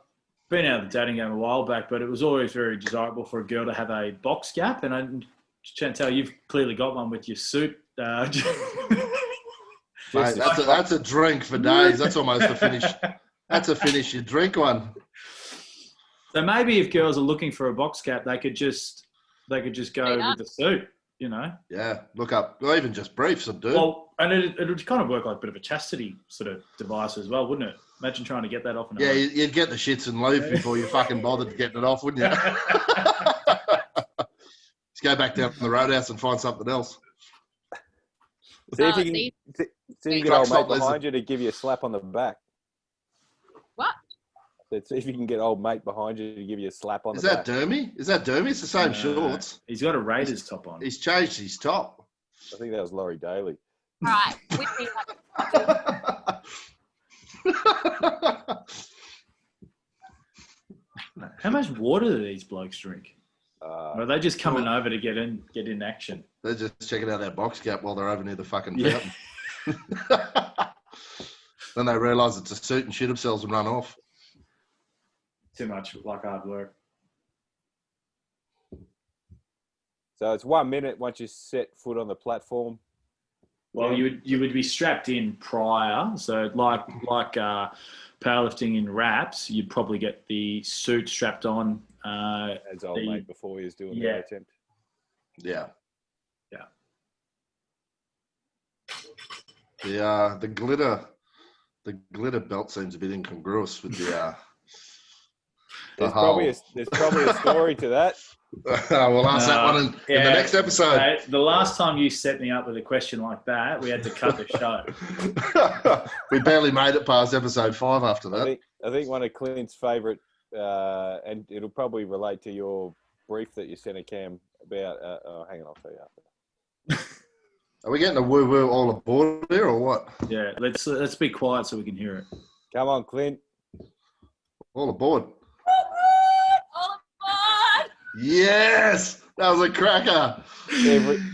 been out of the dating game a while back, but it was always very desirable for a girl to have a box gap. And Chantelle, you've clearly got one with your suit. Mate, that's a drink for days. That's almost a finish. That's a finish. You drink one. So maybe if girls are looking for a box gap, they could just go with the suit. You know? Yeah, look up, or even just briefs would do. Well, and it would kind of work like a bit of a chastity sort of device as well, wouldn't it? Imagine trying to get that off. Yeah, you'd get the shits and leave before you fucking bothered getting it off, wouldn't you? Just go back down to the roadhouse and find something else. See if you can get old mate behind you to give you a slap on the back. What? See if you can get old mate behind you to give you a slap on the back. Is that Dermy? It's the same shorts. He's got a Raiders top on. He's changed his top. I think that was Laurie Daly. All right. With me, How much water do these blokes drink? Or are they just coming over to get in action? They're just checking out that box gap while they're over near the fucking fountain. Then they realise it's a suit and shit themselves and run off. Too much like hard work. So it's 1 minute once you set foot on the platform. Well, you would be strapped in prior, so like powerlifting in wraps, you'd probably get the suit strapped on. As old mate before he was doing the attempt. Yeah. Yeah. The glitter belt seems a bit incongruous with the. There's probably a story to that. We'll ask that one in the next episode. The last time you set me up with a question like that, we had to cut the show. We barely made it past episode 5 after that. I think one of Clint's favourite, and it'll probably relate to your brief that you sent a Cam about. Hang on, I'll tell you after. Are we getting a woo-woo all aboard here or what? Yeah, let's be quiet so we can hear it. Come on, Clint. All aboard. all aboard! Yes! That was a cracker.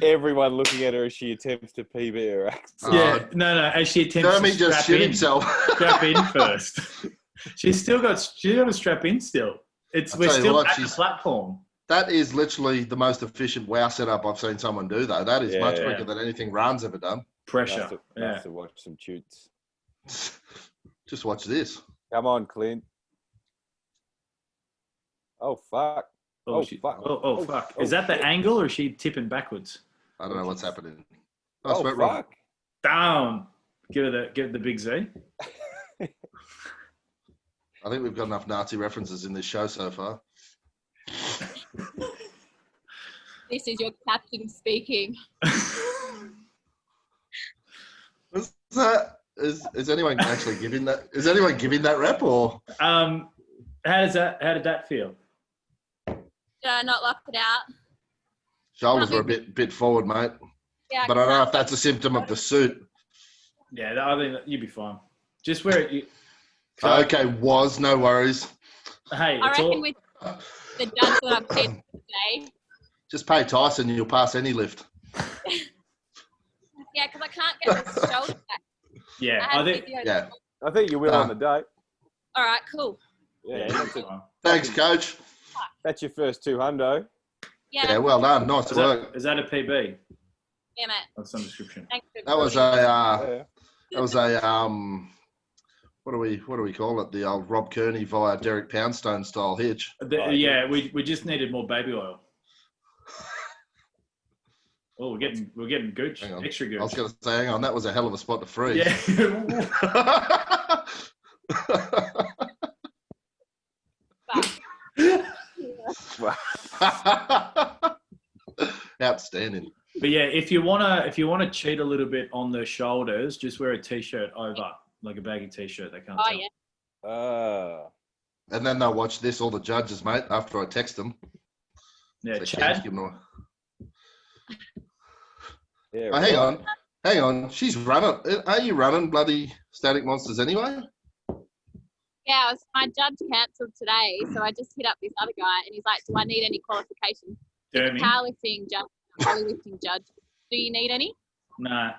Everyone looking at her as she attempts to PB her accent. Yeah, no, as she attempts Jeremy to just shit himself. Strap in first. She's got to strap in still. We're still at the platform. That is literally the most efficient wow setup I've seen someone do, though. That is much quicker than anything Rahn's ever done. Pressure. Have to watch some shoots. Just watch this. Come on, Clint. Oh, fuck. Fuck. Oh, fuck. Is that the angle or is she tipping backwards? I don't know what's happening. Fuck. Wrong. Down. Give it the big Z. I think we've got enough Nazi references in this show so far. This is your captain speaking. Is anyone actually giving that? Is anyone giving that rep or? How did that feel? Did I not lock it out? Shoulders were a bit forward, mate. Yeah, But I don't know if that's a symptom of the suit. Yeah, I think you'd be fine. Just wear it. Okay, no worries. Hey, I reckon with the judge that I've paid today. Just pay Tyson and you'll pass any lift. Yeah, because I can't get the shoulder back. Yeah, I think you will on the day. All right, cool. Yeah, Thanks, coach. That's your first 200. Yeah, well done. Nice work. Is that a PB? Yeah, mate. That's some description. Thanks for That was a what do we call it? The old Rob Kearney via Derek Poundstone style hitch. Yeah, we just needed more baby oil. Oh, we're getting gooch, extra gooch. I was going to say, hang on, that was a hell of a spot to freeze. Yeah. Outstanding. But yeah, if you wanna cheat a little bit on the shoulders, just wear a t-shirt over, like a baggy t-shirt. They can't tell. Yeah. And then they'll watch this, all the judges, mate, after I text them. Yeah, So Chad. Yeah, oh, hang on. She's running. Are you running bloody Static Monsters anyway? Yeah, my judge cancelled today, so I just hit up this other guy, and he's like, "Do I need any qualifications?" Dermott. Powerlifting judge, powerlifting judge. Do you need any? Nah.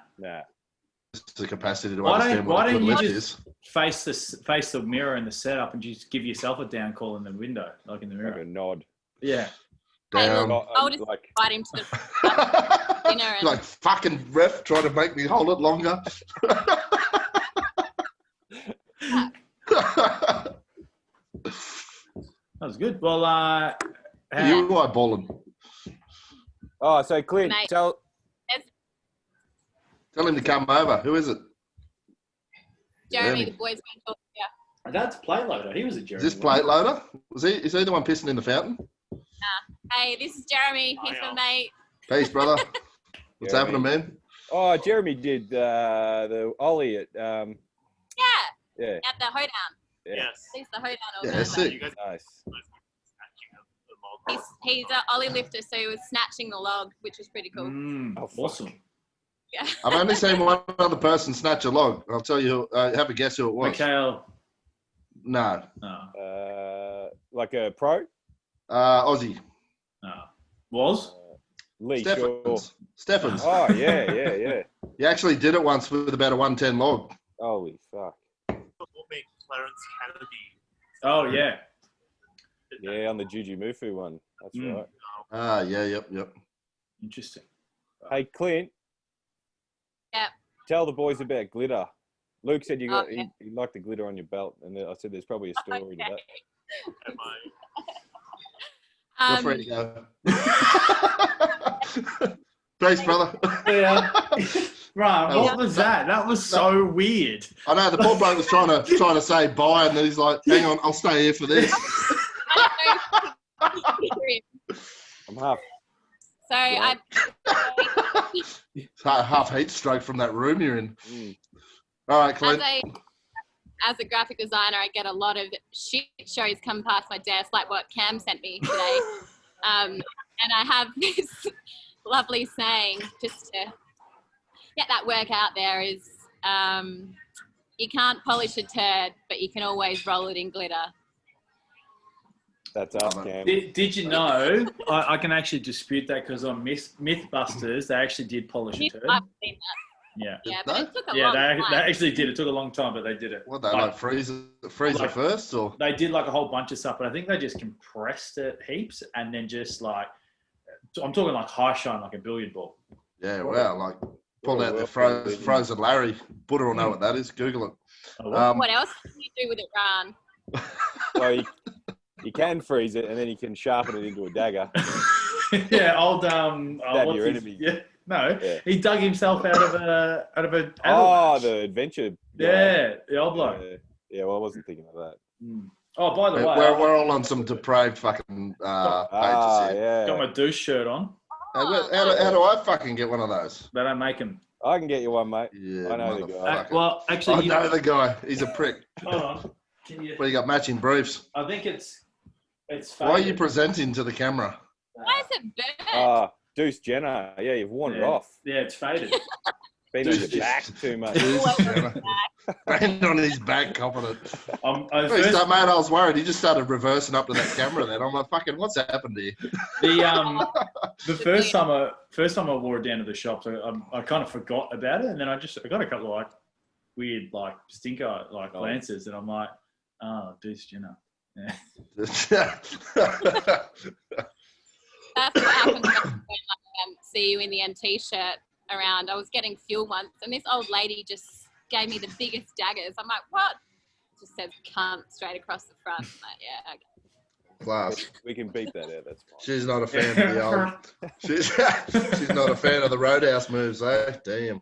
Just the capacity to Why understand what a don't good you lift just face the mirror in the setup and just give yourself a down call in the window, like in the mirror? Like a nod. Yeah. Hey, Down. look, I'll just invite him to the dinner. And Like fucking ref trying to make me hold it longer. That was good. Well, You eyeballing. Oh, so Clint, Mate. tell Tell him to come over. Who is it? Jeremy, Jeremy. the boys went to yeah. that's plate loader. He was a Jeremy. Is this plate loader? Is he the one pissing in the fountain? Hey, this is Jeremy. He's my mate. Peace, brother. What's Jeremy. happening, man? Oh, Jeremy did the Ollie at Yeah, yeah. at the hoedown. Yeah. Yes. He's the hoedown. Yeah, organizer. sick. You guys Nice. He's an Ollie lifter, so he was snatching the log, which was pretty cool. Oh, fuck. Awesome. Yeah. I've only seen one other person snatch a log. I'll tell you. Have a guess who it was. Mikhail. No. No. Like a pro? Aussie. No. Was? Lee Shaw. Steffens. Oh, yeah. He actually did it once with about a 110 log. Holy fuck. will make Clarence Kennedy. Oh, yeah. Yeah, on the Juju Mufu one. That's right. Yep. Interesting. Hey, Clint. Yeah. Tell the boys about glitter. Luke said you got Okay. he liked the glitter on your belt, and I said there's probably a story to that. Am I? You're free to go. Peace, brother. Yeah. Right, what was that? That was so weird. I know the poor bloke was trying to say bye, and then he's like, "Hang on, I'll stay here for this." I'm half. So I It's half heat stroke from that room you're in. All right, Clint. as a graphic designer, I get a lot of shit shows come past my desk, like what Cam sent me today. And I have this lovely saying just to get that work out there is you can't polish a turd, but you can always roll it in glitter. That's us, Cam. Did you know, I can actually dispute that because on Mythbusters, they actually did polish a turd. I've seen that. Yeah. Yeah, but it took a Yeah, long they time. actually did. It took a long time, but they did it. What they like freeze it first, or They did like a whole bunch of stuff, but I think they just compressed it heaps and then just like, I'm talking like high shine, like a billiard ball. yeah, wow, like pulled out the frozen Larry. Butter will know what that is. Google it. Oh, what? What else can you do with it, Rahn? Well, you can freeze it, and then you can sharpen it into a dagger. Yeah, old Stab what's your his- enemy. Yeah, no, Yeah. he dug himself out of a. Oh, the adventure. Yeah, the old bloke. Yeah, well, I wasn't thinking of that. Oh, by the way, We're all on some depraved fucking pages here. Yeah. got my douche shirt on. How do I fucking get one of those? They don't make them. I can get you one, mate. Yeah, I know the guy. motherfucker. Well, actually, I know the guy. He's a prick. hold on. Can you? Well, you got matching briefs. I think it's Why are you faded. presenting to the camera? Why is it burnt? Ah, Deuce Jenner. Yeah, you've worn it off. Yeah, it's faded. Been on your back too much. Banging on his back, confident. Mate, Mate, I was worried. He just started reversing up to that camera. Then I'm like, "Fucking, what's happened to you?" the first time I wore it down to the shops, I kind of forgot about it, and then I got a couple of like weird like stinker like glances, and I'm like, oh, Deuce Jenner. Yeah. That's what happened when I see you in the NT shirt around. I was getting fuel once, and this old lady just gave me the biggest daggers. I'm like, what? It just says cunt straight across the front. I'm like, yeah, okay. Class. We can beat that out. That's fine. She's not a fan of the old. She's not a fan of the Roadhouse moves, eh? Damn.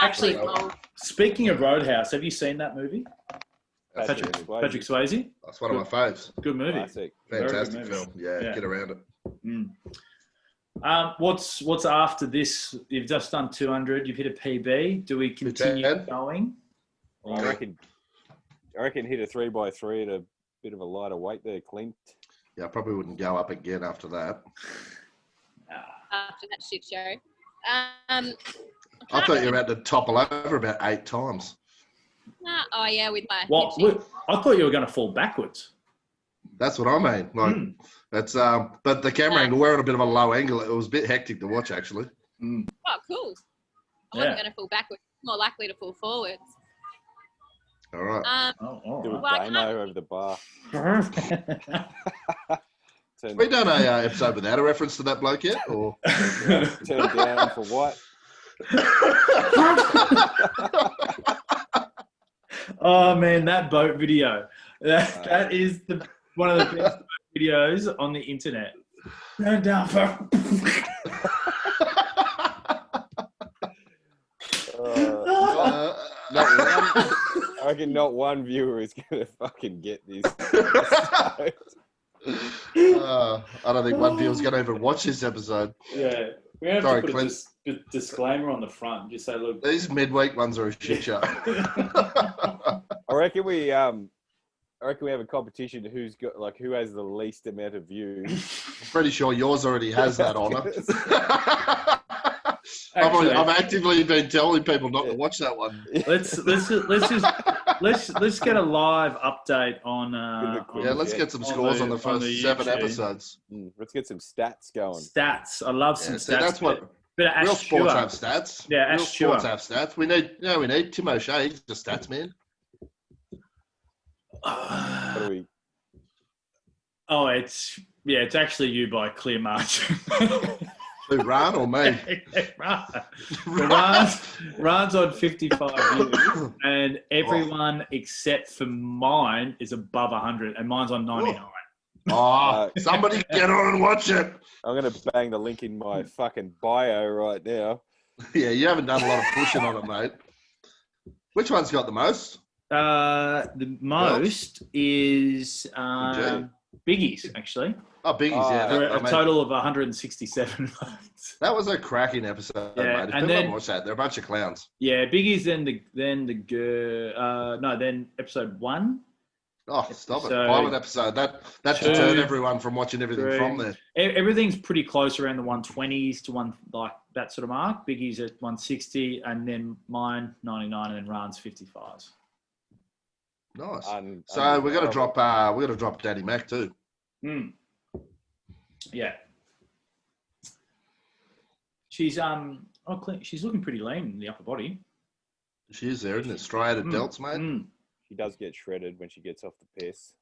Actually, well, speaking of Roadhouse, have you seen that movie? Patrick Swayze. That's one of my faves. Good movie. Classic. Fantastic Very good film. Yeah, get around it. What's after this? You've just done 200. You've hit a PB. Do we continue 210? going? I reckon hit a 3x3 at a bit of a lighter weight there, Clint. Yeah, I probably wouldn't go up again after that. after that shit show. I thought you were about to topple over about 8 times. Oh yeah, with my Well, hitching. I thought you were going to fall backwards. That's what I mean. Like that's but the camera angle, we're at a bit of a low angle. It was a bit hectic to watch actually. Oh, cool. I wasn't going to fall backwards. More likely to fall forwards. All right. Do a Well, I demo over the bar. Turn, We done a episode without a reference to that bloke yet, or turn down for what? Oh man, that boat video. That is one of the best boat videos on the internet. Turn down for. I reckon not one viewer is going to fucking get this. I don't think one viewer's going to even watch this episode. Yeah, we have Sorry, to put Clint. a disclaimer on the front. Just say, look. These midweek ones are a shit show. I reckon we have a competition who has the least amount of views. I'm pretty sure yours already has that honour. Actually, I've actively been telling people not to watch that one. let's get a live update on. Yeah, let's get some scores on the first 7 YouTube. episodes. Let's get some stats going. Stats. I love some See, stats. that's what Bit of real Ash sports Stewart. have stats. Yeah, real Ash sports Stewart. have stats. We need Tim O'Shea. He's the stats man. What do we? Oh, it's actually you by a clear margin. Who, Rahn or me? Rahn's on 55 views, and everyone except for mine is above 100, and mine's on 99. Oh, somebody get on and watch it. I'm going to bang the link in my fucking bio right now. Yeah, you haven't done a lot of pushing on it, mate. Which one's got the most? The most is Biggie's, actually. Oh, Biggie's, yeah. There are a total of 167 votes. That was a cracking episode, Yeah, mate. If and people then- haven't watched that, they're a bunch of clowns. Yeah, Biggie's then episode 1. Oh, stop it. So- Pilot episode. That deterred everyone from watching everything from there. Everything's pretty close around the 120s to like that sort of mark. Biggie's at 160, and then mine 99, and then Rahn's 55s. Nice. So we're gonna drop Danny Mac too. Yeah. She's she's looking pretty lean in the upper body. She is there, isn't it? Striated delts, mate. She does get shredded when she gets off the piss.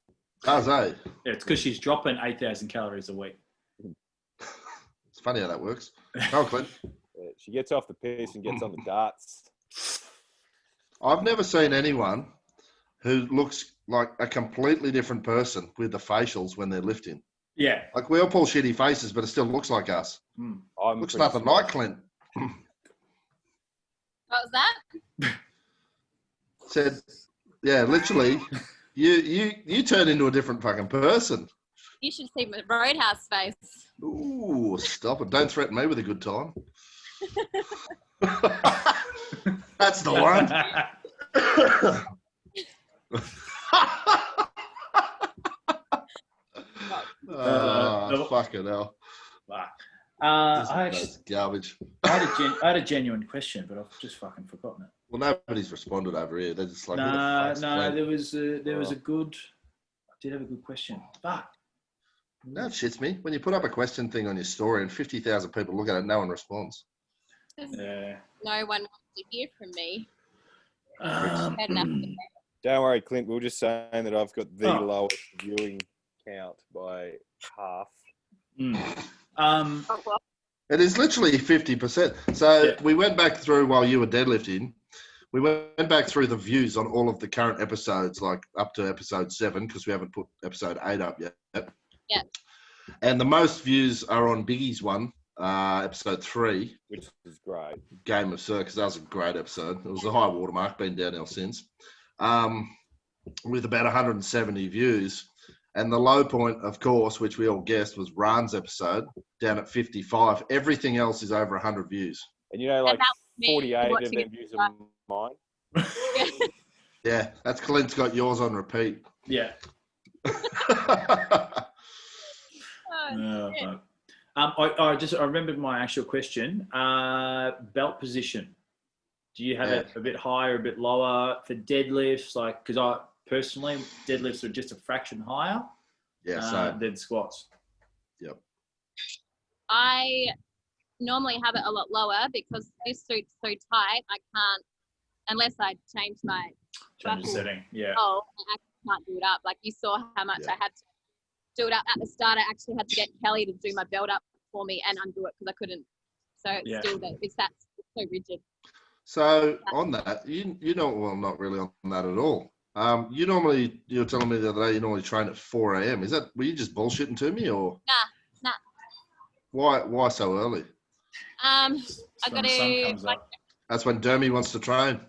Does, eh? Yeah, it's because she's dropping 8,000 calories a week. It's funny how that works. Oh, Clint. She gets off the piss and gets on the darts. I've never seen anyone who looks like a completely different person with the facials when they're lifting. Yeah. Like, we all pull shitty faces, but it still looks like us. Looks nothing like Clint. What was that? Said, yeah, literally, you turn into a different fucking person. You should see my Roadhouse face. Ooh, stop it. Don't threaten me with a good time. That's the one. Fucking hell. That's garbage. I had a genuine question, but I've just fucking forgotten it. Well, nobody's responded over here. They're just like, no, there was a good. I did have a good question. Fuck. No, it shits me. When you put up a question thing on your story and 50,000 people look at it, no one responds. Yeah. No one wants to hear from me. Don't worry, Clint. We were just saying that I've got the lowest viewing count by half. It is literally 50%. So we went back through while you were deadlifting. We went back through the views on all of the current episodes, like up to episode 7, because we haven't put episode 8 up yet. Yeah. And the most views are on Biggie's one, episode 3. Which is great. Game of Circus. That was a great episode. It was a high watermark, been downhill since. With about 170 views. And the low point, of course, which we all guessed, was Rahn's episode, down at 55. Everything else is over 100 views. And you know, like 48 of them views are mine. Yeah, that's Clint's got yours on repeat. Yeah. I remembered my actual question. Belt position. Do you have it a bit higher, a bit lower for deadlifts? Like, because I personally, deadlifts are just a fraction higher than squats. Yep. I normally have it a lot lower because this suit's so tight. I can't, unless I change my setting. Yeah. Oh, I can't do it up. Like you saw how much I had to do it up at the start. I actually had to get Kelly to do my belt up for me and undo it because I couldn't. So it's still that it's so rigid. So on that, you know, well, not really on that at all. You were telling me the other day you normally train at 4 a.m. Were you just bullshitting to me or? Nah. Why so early? I got to. That's when Dermy wants to train.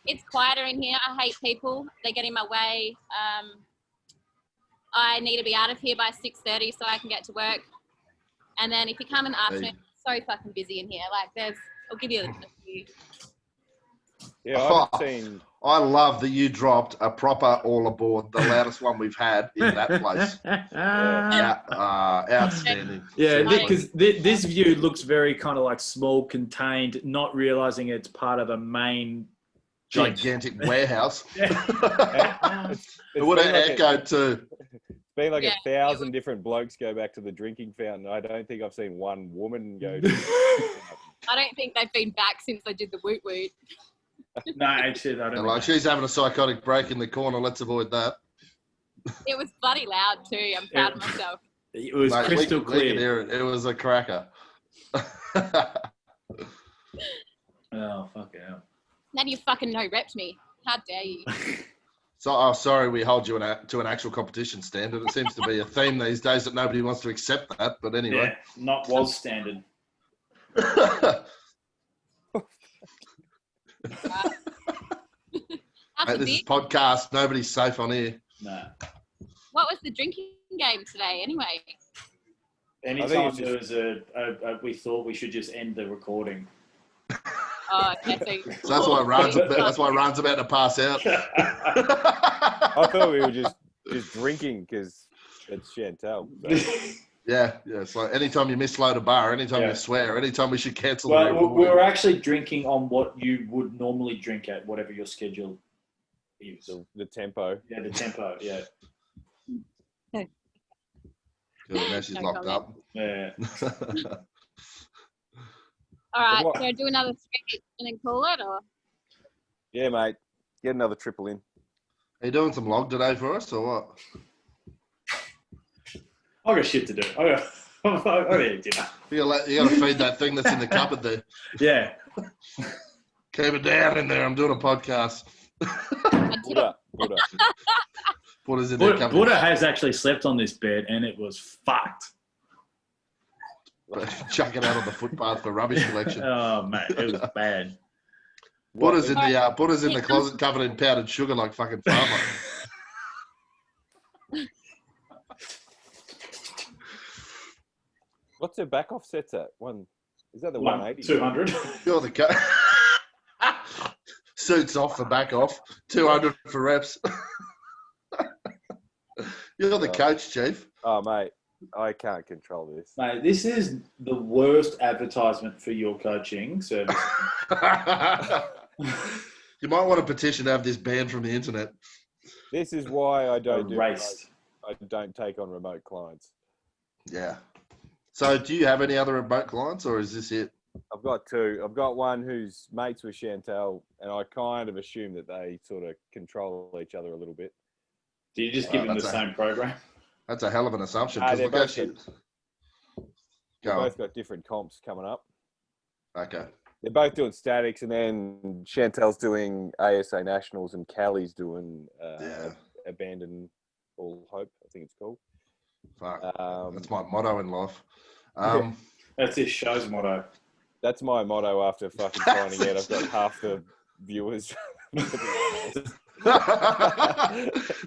It's quieter in here. I hate people. They get in my way. I need to be out of here by 6:30 so I can get to work. And then if you come in the afternoon, it's so fucking busy in here. Like I'll give you a few. Yeah, I've seen. I love that you dropped a proper all aboard, the loudest one we've had in that place. Outstanding. Yeah, because this view looks very kind of like small, contained, not realizing it's part of a main gigantic warehouse. It would have echoed too. It's been like 1,000 different blokes go back to the drinking fountain. I don't think I've seen one woman go. I don't think they've been back since I did the woot woot. No, actually, I don't know. She's having a psychotic break in the corner. Let's avoid that. It was bloody loud too. I'm proud of myself. It was crystal clear. We could hear it. It was a cracker. Oh, fuck yeah. Now you fucking no-repped me. How dare you? So, sorry, we hold you to an actual competition standard. It seems to be a theme these days that nobody wants to accept that. But anyway. Yeah, not was standard. Mate, this is podcast. Nobody's safe on here. No. What was the drinking game today, anyway? Anytime there was we thought we should just end the recording. Oh, okay, so that's why Rahn's about to pass out. I thought we were just drinking because it's Chantelle. So. Yeah. It's like anytime you missload a bar, anytime you swear, anytime we should cancel. Well, we were actually drinking on what you would normally drink at, whatever your schedule is. The tempo. Yeah, the tempo. Yeah. Good, now she's locked up. Yeah. All right, so do another stretch and then call it, or? Yeah, mate. Get another triple in. Are you doing some log today for us, or what? I got shit to do. I got dinner. You got to feed that thing that's in the cupboard there. Yeah. Keep it down in there. I'm doing a podcast. Buddha. Buddha's in there. Buddha has actually slept on this bed, and it was fucked. Chuck it out on the footpath for rubbish collection. Oh, mate, it was bad. Buddha's in the closet covered in powdered sugar like fucking farmer. What's their back off sets at? Is that the 180? 200. You're the coach. Suits off for back off. 200 for reps. You're the coach, Chief. Oh, mate, I can't control this. Mate, this is the worst advertisement for your coaching service. You might want to petition to have this banned from the internet. This is why I don't Erased. I don't take on remote clients. Yeah. So do you have any other remote clients, or is this it? I've got two. I've got one who's mates with Chantelle, and I kind of assume that they sort of control each other a little bit. Do you just give them the same program? That's a hell of an assumption. They've both Go got different comps coming up. on. Okay. They're both doing statics, and then Chantelle's doing ASA Nationals, and Callie's doing Abandon All Hope, I think it's called. Fuck. That's my motto in life. That's this show's motto. That's my motto after fucking finding out I've got half the viewers.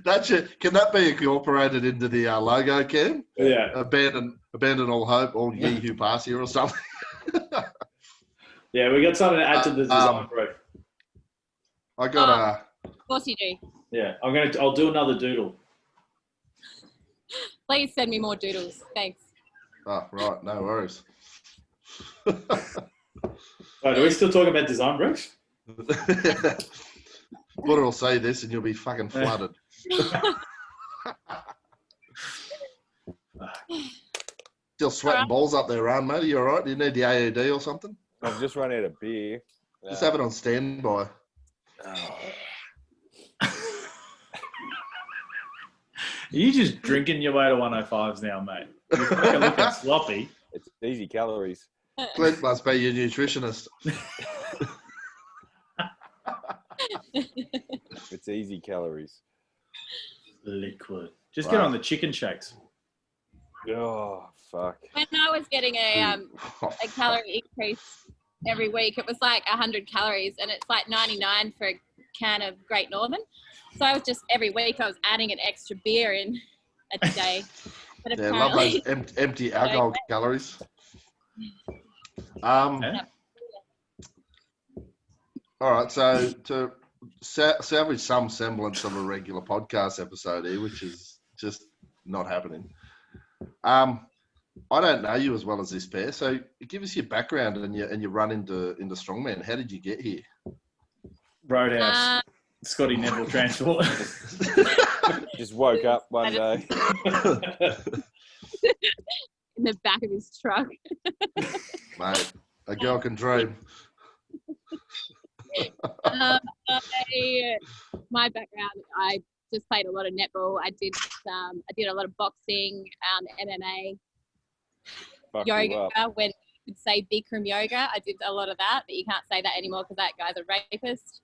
That's it. Can that be incorporated into the logo, Cam? Yeah. Abandon all hope, all ye who pass here, or something. Yeah, we got something to add to the design brief. I got Of course you do. Yeah, I'll do another doodle. Please send me more doodles. Thanks. Oh, right. No worries. Right, are we still talking about design briefs? Water will say this and you'll be fucking flooded. Still sweating balls up there, Rahn, mate. Are you all right? Do you need the AED or something? I've just run out of beer. Just have it on standby. Are you just drinking your way to 105s now, mate? You're fucking looking sloppy. It's easy calories. Clint must be your nutritionist. It's easy calories. Liquid. Just get on the chicken shakes. Oh, fuck. When I was getting a calorie increase every week, it was like 100 calories, and it's like 99 for a can of Great Northern. So I was just, every week I was adding an extra beer in a day. But Yeah, love those empty alcohol calories. All right, so to salvage some semblance of a regular podcast episode here, which is just not happening. I don't know you as well as this pair, so give us your background and your run into strongman. How did you get here? Roadhouse. Scotty Neville transport. Just woke up one day. In the back of his truck. Mate, a girl can dream. My background, I just played a lot of netball. I did a lot of boxing, MMA, yoga. When you could say Bikram yoga, I did a lot of that, but you can't say that anymore because that guy's a rapist.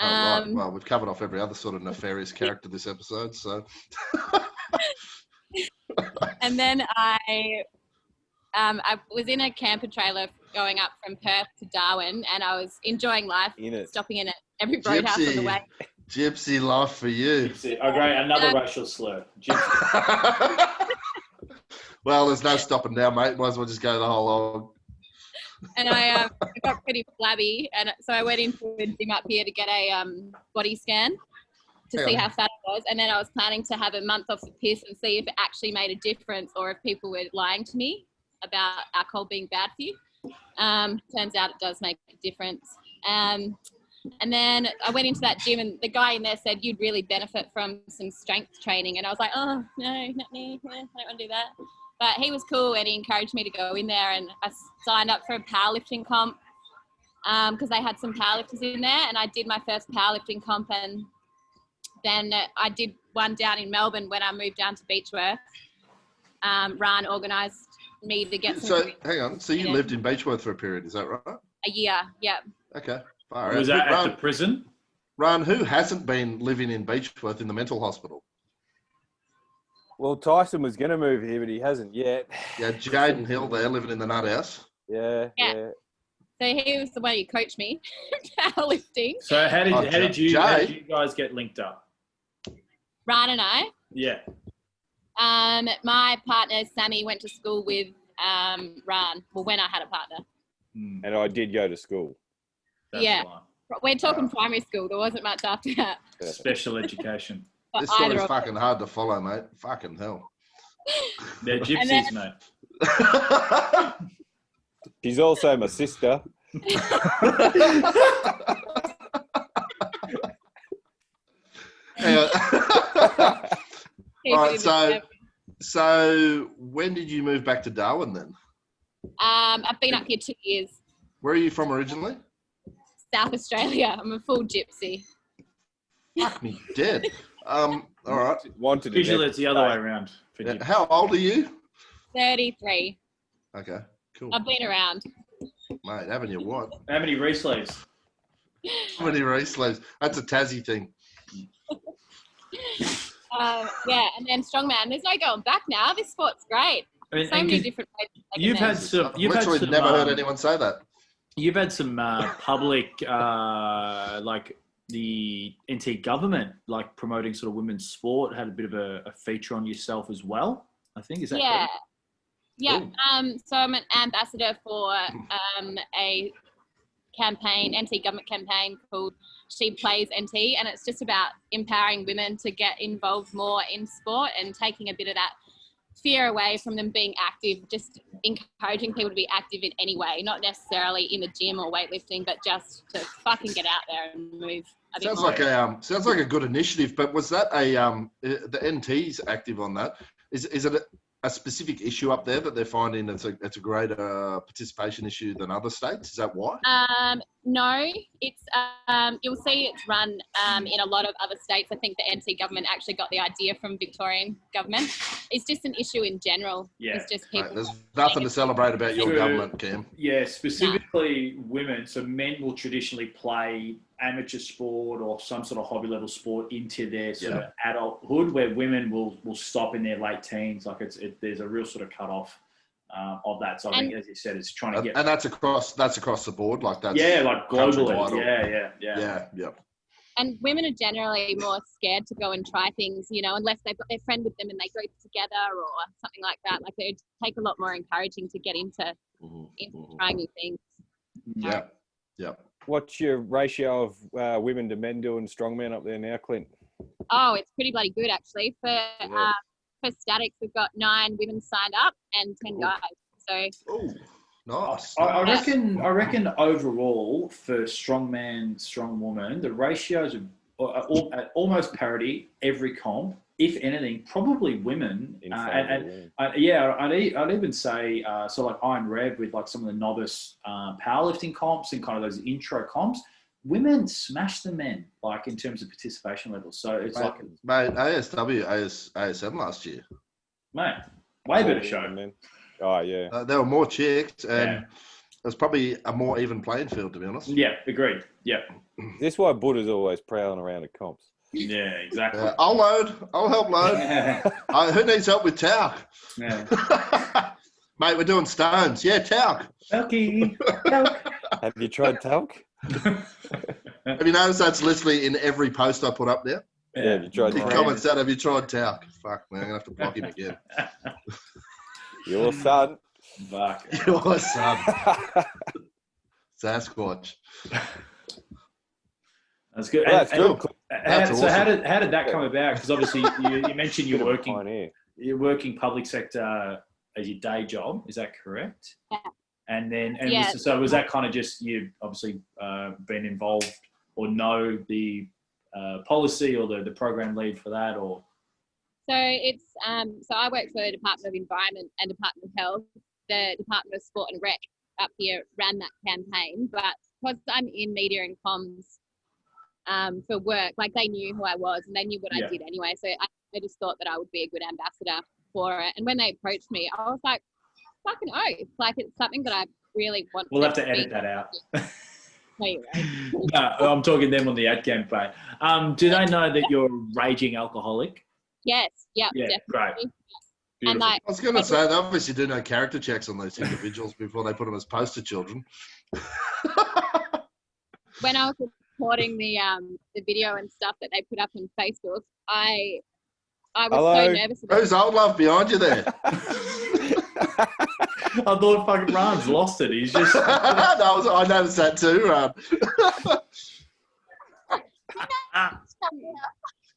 Right. Well, we've covered off every other sort of nefarious character this episode, so. And then I was in a camper trailer going up from Perth to Darwin, and I was enjoying life, stopping in at every roadhouse on the way. Gypsy life for you. Gypsy. Oh, great. Another racial slur. Gypsy. Well, there's no stopping now, mate. Might as well just go the whole log. And I got pretty flabby, and so I went into a gym up here to get a body scan to see how fat I was. And then I was planning to have a month off the piss and see if it actually made a difference or if people were lying to me about alcohol being bad for you. Turns out it does make a difference. And then I went into that gym, and the guy in there said, you'd really benefit from some strength training. And I was like, oh, no, not me. I don't want to do that. But he was cool, and he encouraged me to go in there, and I signed up for a powerlifting comp because they had some powerlifters in there, and I did my first powerlifting comp, and then I did one down in Melbourne when I moved down to Beechworth. Rahn organised me to get some... So, hang on. So you lived in Beechworth for a period, is that right? A year, yeah. Okay. Far out. Was that at the prison? Rahn, who hasn't been living in Beechworth in the mental hospital? Well, Tyson was going to move here, but he hasn't yet. Yeah, Jaden Hill there, living in the nut house. Yeah. So he was the one who coached me, powerlifting. So how did you guys get linked up? Rahn and I. Yeah. My partner Sammy went to school with Rahn. Well, when I had a partner. And I did go to school. That's Yeah. right. We're talking primary school. There wasn't much after that. Special education. for This either story's of fucking hard to follow, mate. Fucking hell. They're gypsies, then- mate. She's also my sister. All right, so when did you move back to Darwin then? I've been up here 2 years. Where are you from originally? South Australia. I'm a full gypsy. Fuck me dead. All right. Wanted to Usually never it's the other way stay. around. For Yeah, gypsies. how old are you? 33. Okay, cool. I've been around. Mate, haven't you what? How many re-sleeves? How many race sleeves? That's a Tassie thing. Yeah, and then strongman. There's no going back now. This sport's great. I mean, So and many 'cause different ways to make a You've name. had some. I've You've had literally some. never heard anyone say that. You've had some public, like the NT government, like promoting sort of women's sport. Had a bit of a feature on yourself as well. I think is that Yeah. correct? Yeah. Cool. So I'm an ambassador for a campaign, NT government campaign called She Plays NT, and it's just about empowering women to get involved more in sport and taking a bit of that fear away from them being active, just encouraging people to be active in any way, not necessarily in the gym or weightlifting, but just to fucking get out there and move. I think Sounds like a good initiative. But was that the NT's active on that? Is it a specific issue up there that they're finding it's a greater participation issue than other states? Is that why? No, it's you'll see it's run in a lot of other states. I think the NT government actually got the idea from Victorian government. It's just an issue in general. Yeah. It's just Mate, people. there's nothing to celebrate about your True. government, Cam. Yeah, specifically women. So men will traditionally play amateur sport or some sort of hobby level sport into their sort of adulthood, where women will stop in their late teens. Like there's a real sort of cutoff of that. So I think, as you said, it's trying to get And that's across the board, like that's like globally. countrywide. Yeah. Yeah. And women are generally more scared to go and try things, unless they've got their friend with them and they go together or something like that. Like they take a lot more encouraging to get into trying new things. Yeah. What's your ratio of women to men doing strongman up there now, Clint? Oh, it's pretty bloody good actually. For statics, we've got 9 women signed up and 10 guys. So Oh, nice. I reckon overall for strongman, strongwoman, the ratios are at almost parity every comp. If anything, probably women. In favour of I'd even say so like Iron Rev with like some of the novice powerlifting comps and kind of those intro comps. Women smash the men like in terms of participation levels. So it's Mate, ASW, ASM last year. way better women. show. Oh, yeah. There were more chicks, and it was probably a more even playing field, to be honest. Yeah, agreed. Yeah. This is why Buddha's always prowling around at comps. Yeah, exactly. I'll load. I'll help load. Who needs help with talc? Yeah. Mate, we're doing stones. Yeah, talc. Okay. Have you tried talc? Have you noticed that's literally in every post I put up there? Yeah, have you tried He talc? comments that, have you tried talc? Fuck, man, I'm going to have to block him again. Your son. Fuck. Your son. Sasquatch. That's good. Well, that's And- good. That's So how awesome. did that come about? Because obviously you mentioned Bit you're of a working pioneer. public sector as your day job. Is that correct? Yeah. And then Yeah. so was that kind of just you obviously been involved or know the policy or the program lead for that or? So it's so I work for the Department of Environment and Department of Health. The Department of Sport and Rec up here ran that campaign, but because I'm in media and comms for work, like they knew who I was and they knew what I did anyway. So I just thought that I would be a good ambassador for it. And when they approached me, I was like, fucking oath. Like it's something that I really want. We'll have to edit that out. No, you're right. No, I'm talking them on the ad campaign. Do they know that you're a raging alcoholic? Yes. Yeah. Yeah, Definitely. great. And Beautiful. like, I was going to say, they obviously do no character checks on those individuals before they put them as poster children. when I was recording the video and stuff that they put up on Facebook, I was Hello. so nervous about Who's old love behind you there? I thought fucking Rahn's lost it. He's just. I noticed that too, Rahn.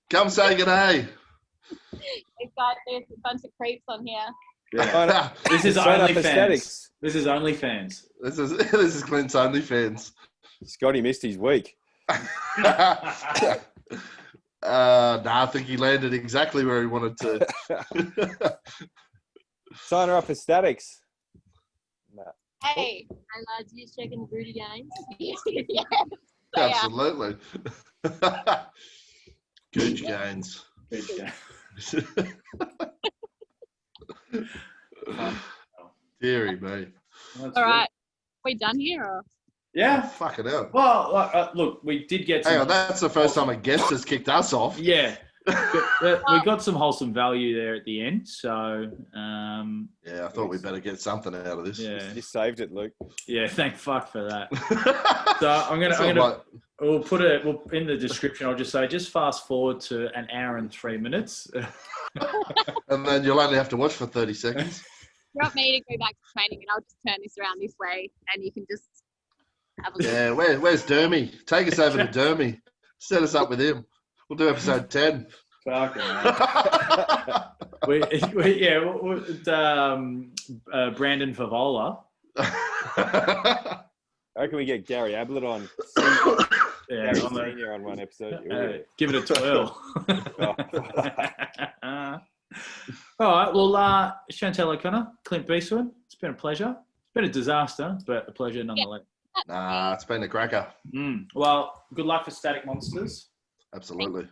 Come say good day. There's a bunch of creeps on here. Yeah. This is Sign up OnlyFans. aesthetics. This is OnlyFans. This is Clint's OnlyFans. Scotty missed his week. Nah, I think he landed exactly where he wanted to. Sign her up for statics. Nah. Hey, and lads, you checking the booty games? Yeah. Absolutely. Gooch gains. Deary me. All right, we done here? Or? Yeah. Fucking hell. Well, look, we did get some. Hang on, that's the first time a guest has kicked us off. Yeah. We got some wholesome value there at the end. So, Yeah, I thought we'd better get something out of this. yeah. You saved it, Luke. Yeah, thank fuck for that. So we'll in the description, I'll just say, just fast forward to an hour and 3 minutes. And then you'll only have to watch for 30 seconds. You want me to go back to training and I'll just turn this around this way and you can just have a look. Yeah, where's Dermy? Take us over to Dermy. Set us up with him. We'll do episode 10. Fucking hell. Brandon Favola. I reckon we get Gary Ablett on. Yeah, Gary on the- Senior on one episode. give it a twirl. All right. Well, Chantelle O'Connor, Clint Beastwood, it's been a pleasure. It's been a disaster, but a pleasure nonetheless. Nah, it's been a cracker. Well, good luck for Static Monsters. Absolutely.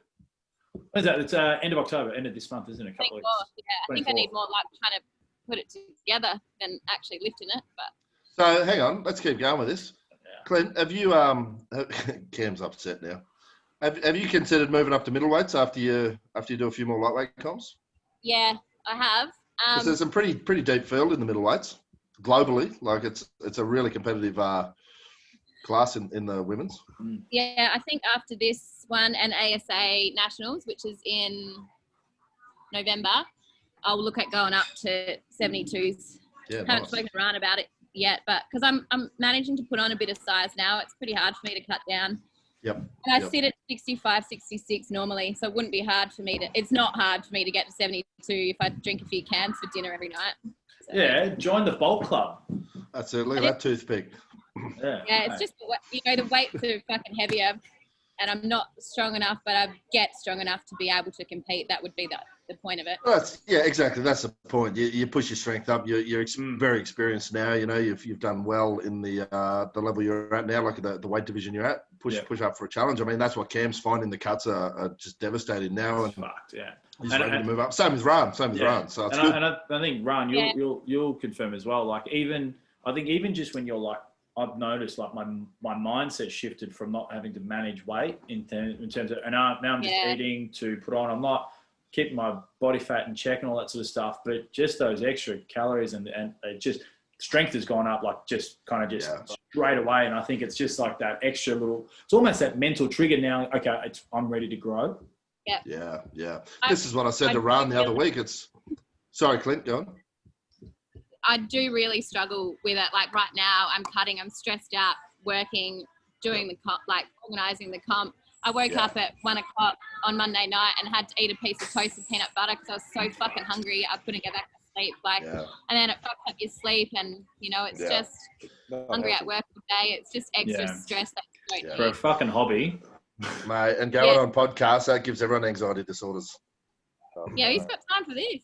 When is that? It's end of October, end of this month, isn't it? A couple 24th, weeks. yeah. I think I 24th. need more luck trying to put it together than actually lifting it. But So hang on, let's keep going with this. Yeah. Clint, have you Cam's upset now. Have you considered moving up to middleweights after you do a few more lightweight comps? yeah, I have. 'Cause there's some pretty deep field in the middleweights globally. Like it's a really competitive class in the women's. Yeah, I think after this one and ASA Nationals, which is in November, I'll look at going up to 72s. Yeah, Haven't nice. spoken to Rahn about it yet, but because I'm managing to put on a bit of size now, it's pretty hard for me to cut down. Yep. And I Yep. sit at 65, 66 normally, so it wouldn't be hard for me to, it's not hard for me to get to 72 if I drink a few cans for dinner every night. So, Yeah, join the bulk club. That's it. Look at that toothpick. Yeah. yeah, it's just, the weights are fucking heavier and I'm not strong enough, but I get strong enough to be able to compete. That would be the point of it. Yeah, exactly. That's the point. You push your strength up. You're very experienced now. You know, you've done well in the level you're at now, like the weight division you're at. Push up for a challenge. I mean, that's what Cam's finding. The cuts are just devastating now, and Fucked, yeah. he's ready to move up. Same as Rahn. So it's good. And I think Rahn, you'll confirm as well. Like even just when you're like, I've noticed like my mindset shifted from not having to manage weight in terms of, and now I'm just eating to put on. I'm not keeping my body fat in check and all that sort of stuff, but just those extra calories and it just strength has gone up like just straight away. And I think it's just like that extra little. It's almost that mental trigger now. Okay, I'm ready to grow. Yeah. This is what I said to Rahn the other week. Sorry, Clint, go on. I do really struggle with it. Like right now, I'm stressed out, working, doing the comp, like organising the comp. I woke up at 1 o'clock on Monday night and had to eat a piece of toasted peanut butter because I was so fucking hungry. I couldn't get back to sleep. And then it fucked up your sleep, and it's just hungry at work all day. It's just extra stress that you don't For a need. fucking hobby. Mate, and going on podcasts, that gives everyone anxiety disorders. Yeah, who's got time for this?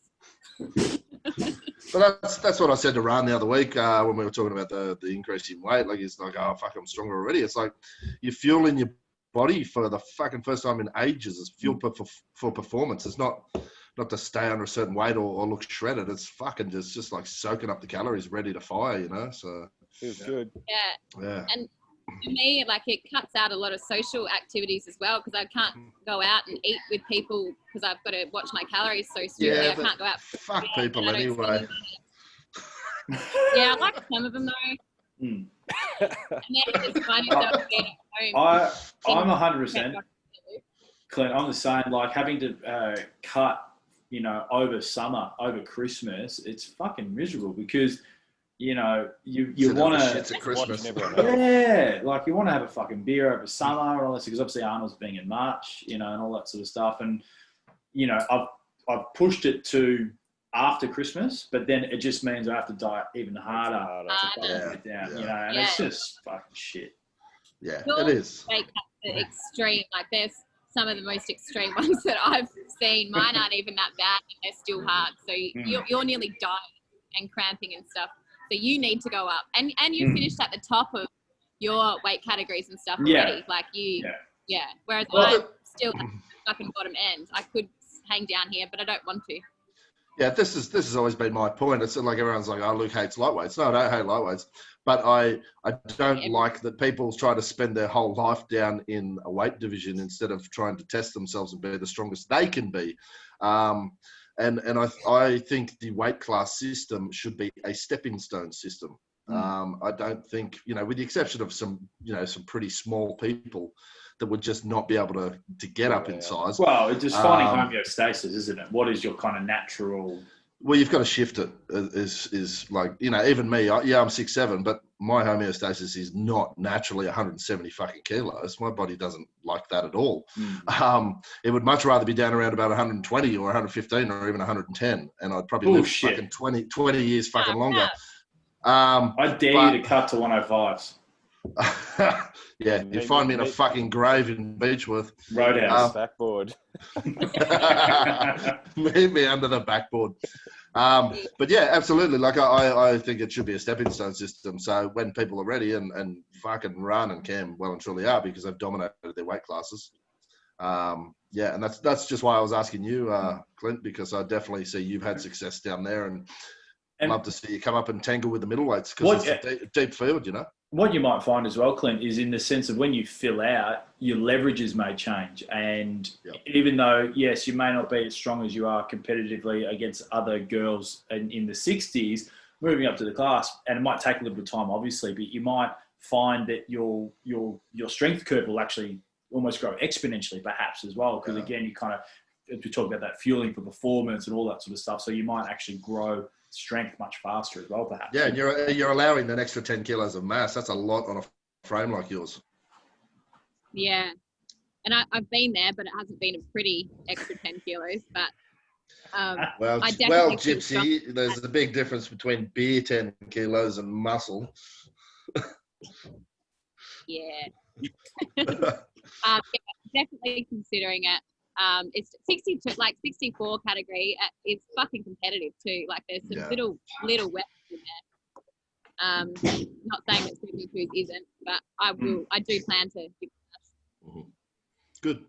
But that's what I said to Rahn the other week when we were talking about the increase in weight. Like, he's like, oh, fuck, I'm stronger already. It's like you're fueling your body for the fucking first time in ages. It's fuel for performance. It's not to stay under a certain weight or look shredded. It's fucking just like soaking up the calories, ready to fire, So feels good. Yeah. And for me, like, it cuts out a lot of social activities as well because I can't go out and eat with people because I've got to watch my calories so strictly. I can't go out. Fuck people anyway. Yeah, I like some of them though. And then you just find yourself being at home. I'm 100%. Clint, I'm the same. Like having to cut over summer, over Christmas, it's fucking miserable because, you want to, shits at Christmas. yeah, like you want to have a fucking beer over summer and all this, because obviously Arnold's being in March, and all that sort of stuff. And, I've pushed it to after Christmas, but then it just means I have to diet even harder to fucking get down, and it's just fucking shit. Yeah, Your it is. weight cuts are extreme. Like there's some of the most extreme ones that I've seen. Mine aren't even that bad, and they're still hard. So you're nearly dying and cramping and stuff. So you need to go up, and you finished at the top of your weight categories and stuff already. Like Whereas I'm still at the fucking bottom end. I could hang down here, but I don't want to. Yeah, this has always been my point. It's like everyone's like, "Oh, Luke hates lightweights." No, I don't hate lightweights, but I don't like that people try to spend their whole life down in a weight division instead of trying to test themselves and be the strongest they can be. And I think the weight class system should be a stepping stone system. I don't think, with the exception of some pretty small people that would just not be able to get up in size. Well, it's just finding homeostasis, isn't it? What is your kind of natural? Well, you've got to shift it. Is like, even me. I'm 6'7", but my homeostasis is not naturally 170 fucking kilos. My body doesn't like that at all. It would much rather be down around about 120 or 115 or even 110, and I'd probably live fucking 20 years fucking longer. I dare you to cut to 105s. Yeah, you find me in a fucking grave in Beechworth. Roadhouse. Backboard. Meet me under the backboard. But yeah, absolutely. Like I think it should be a stepping stone system. So when people are ready, and fucking Rahn and Cam well and truly are, because they've dominated their weight classes. And that's just why I was asking you, Clint, because I definitely see you've had success down there, and love to see you come up and tangle with the middleweights, because it's a deep field, What you might find as well, Clint, is in the sense of when you fill out, your leverages may change. And even though, yes, you may not be as strong as you are competitively against other girls in the 60s, moving up to the class, and it might take a little bit of time, obviously, but you might find that your strength curve will actually almost grow exponentially, perhaps, as well. Because, again, you kind of, we talk about that fueling for performance and all that sort of stuff. So you might actually grow strength much faster as well, perhaps. Yeah, and you're allowing an extra 10 kilos of mass. That's a lot on a frame like yours. Yeah, and I've been there, but it hasn't been a pretty extra 10 kilos. But well, Gypsy, there's a big difference between beer 10 kilos and muscle. Yeah. Definitely considering it. It's 62, like 64 category. It's fucking competitive too. Like there's some little weapons in there. Not saying that 72 isn't, but I do plan to give it a dash. Good.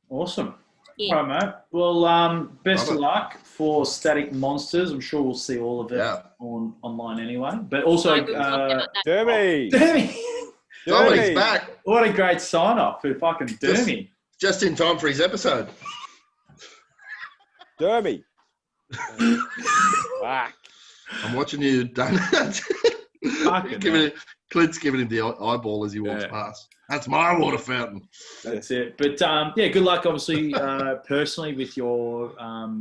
Awesome. Yeah. All right, mate. Well, best of luck for Static Monsters. I'm sure we'll see all of it online anyway. But also, Dermy. Dominic's back. What a great sign off for fucking Dermy. Just in time for his episode. Dermy. Fuck. I'm watching you. Clint's giving him the eyeball as he walks past. That's my water fountain. That's it. But good luck, obviously, personally with your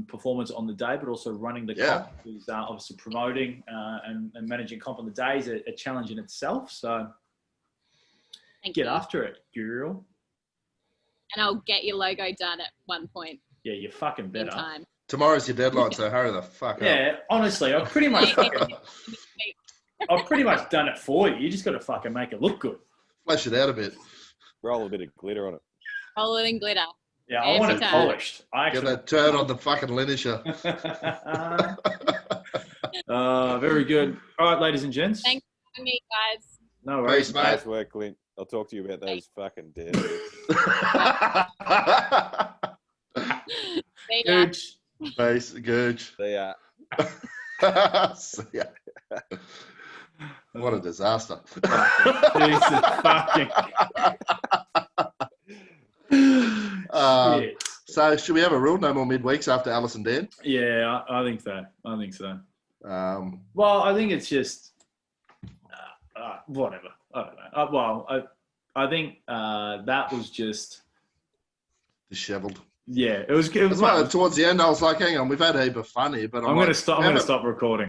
performance on the day, but also running the comp. Because obviously promoting and managing comp on the day is a challenge in itself. So get after it, girl. And I'll get your logo done at one point. Yeah, you're fucking better. Tomorrow's your deadline, so hurry the fuck up. Yeah, honestly, I've pretty much done it for you. You just got to fucking make it look good. Flesh it out a bit. Roll a bit of glitter on it. Roll it in glitter. Yeah, I want it polished. Get that turn on the fucking linisher. Very good. All right, ladies and gents. Thanks for having me, guys. No worries, mate. Nice work, Clint. I'll talk to you about those fucking deadlifts. Gooch. Face, Gooch. See ya. See ya. What a disaster. Jesus fucking. So should we have a rule? No more midweeks after Alice and Dan? Yeah, I think so. Well, I think it's just whatever. I don't know. I think that was just disheveled. Yeah, it was That's why towards the end I was like, hang on, we've had a heap of fun here, but I'm going to stop recording.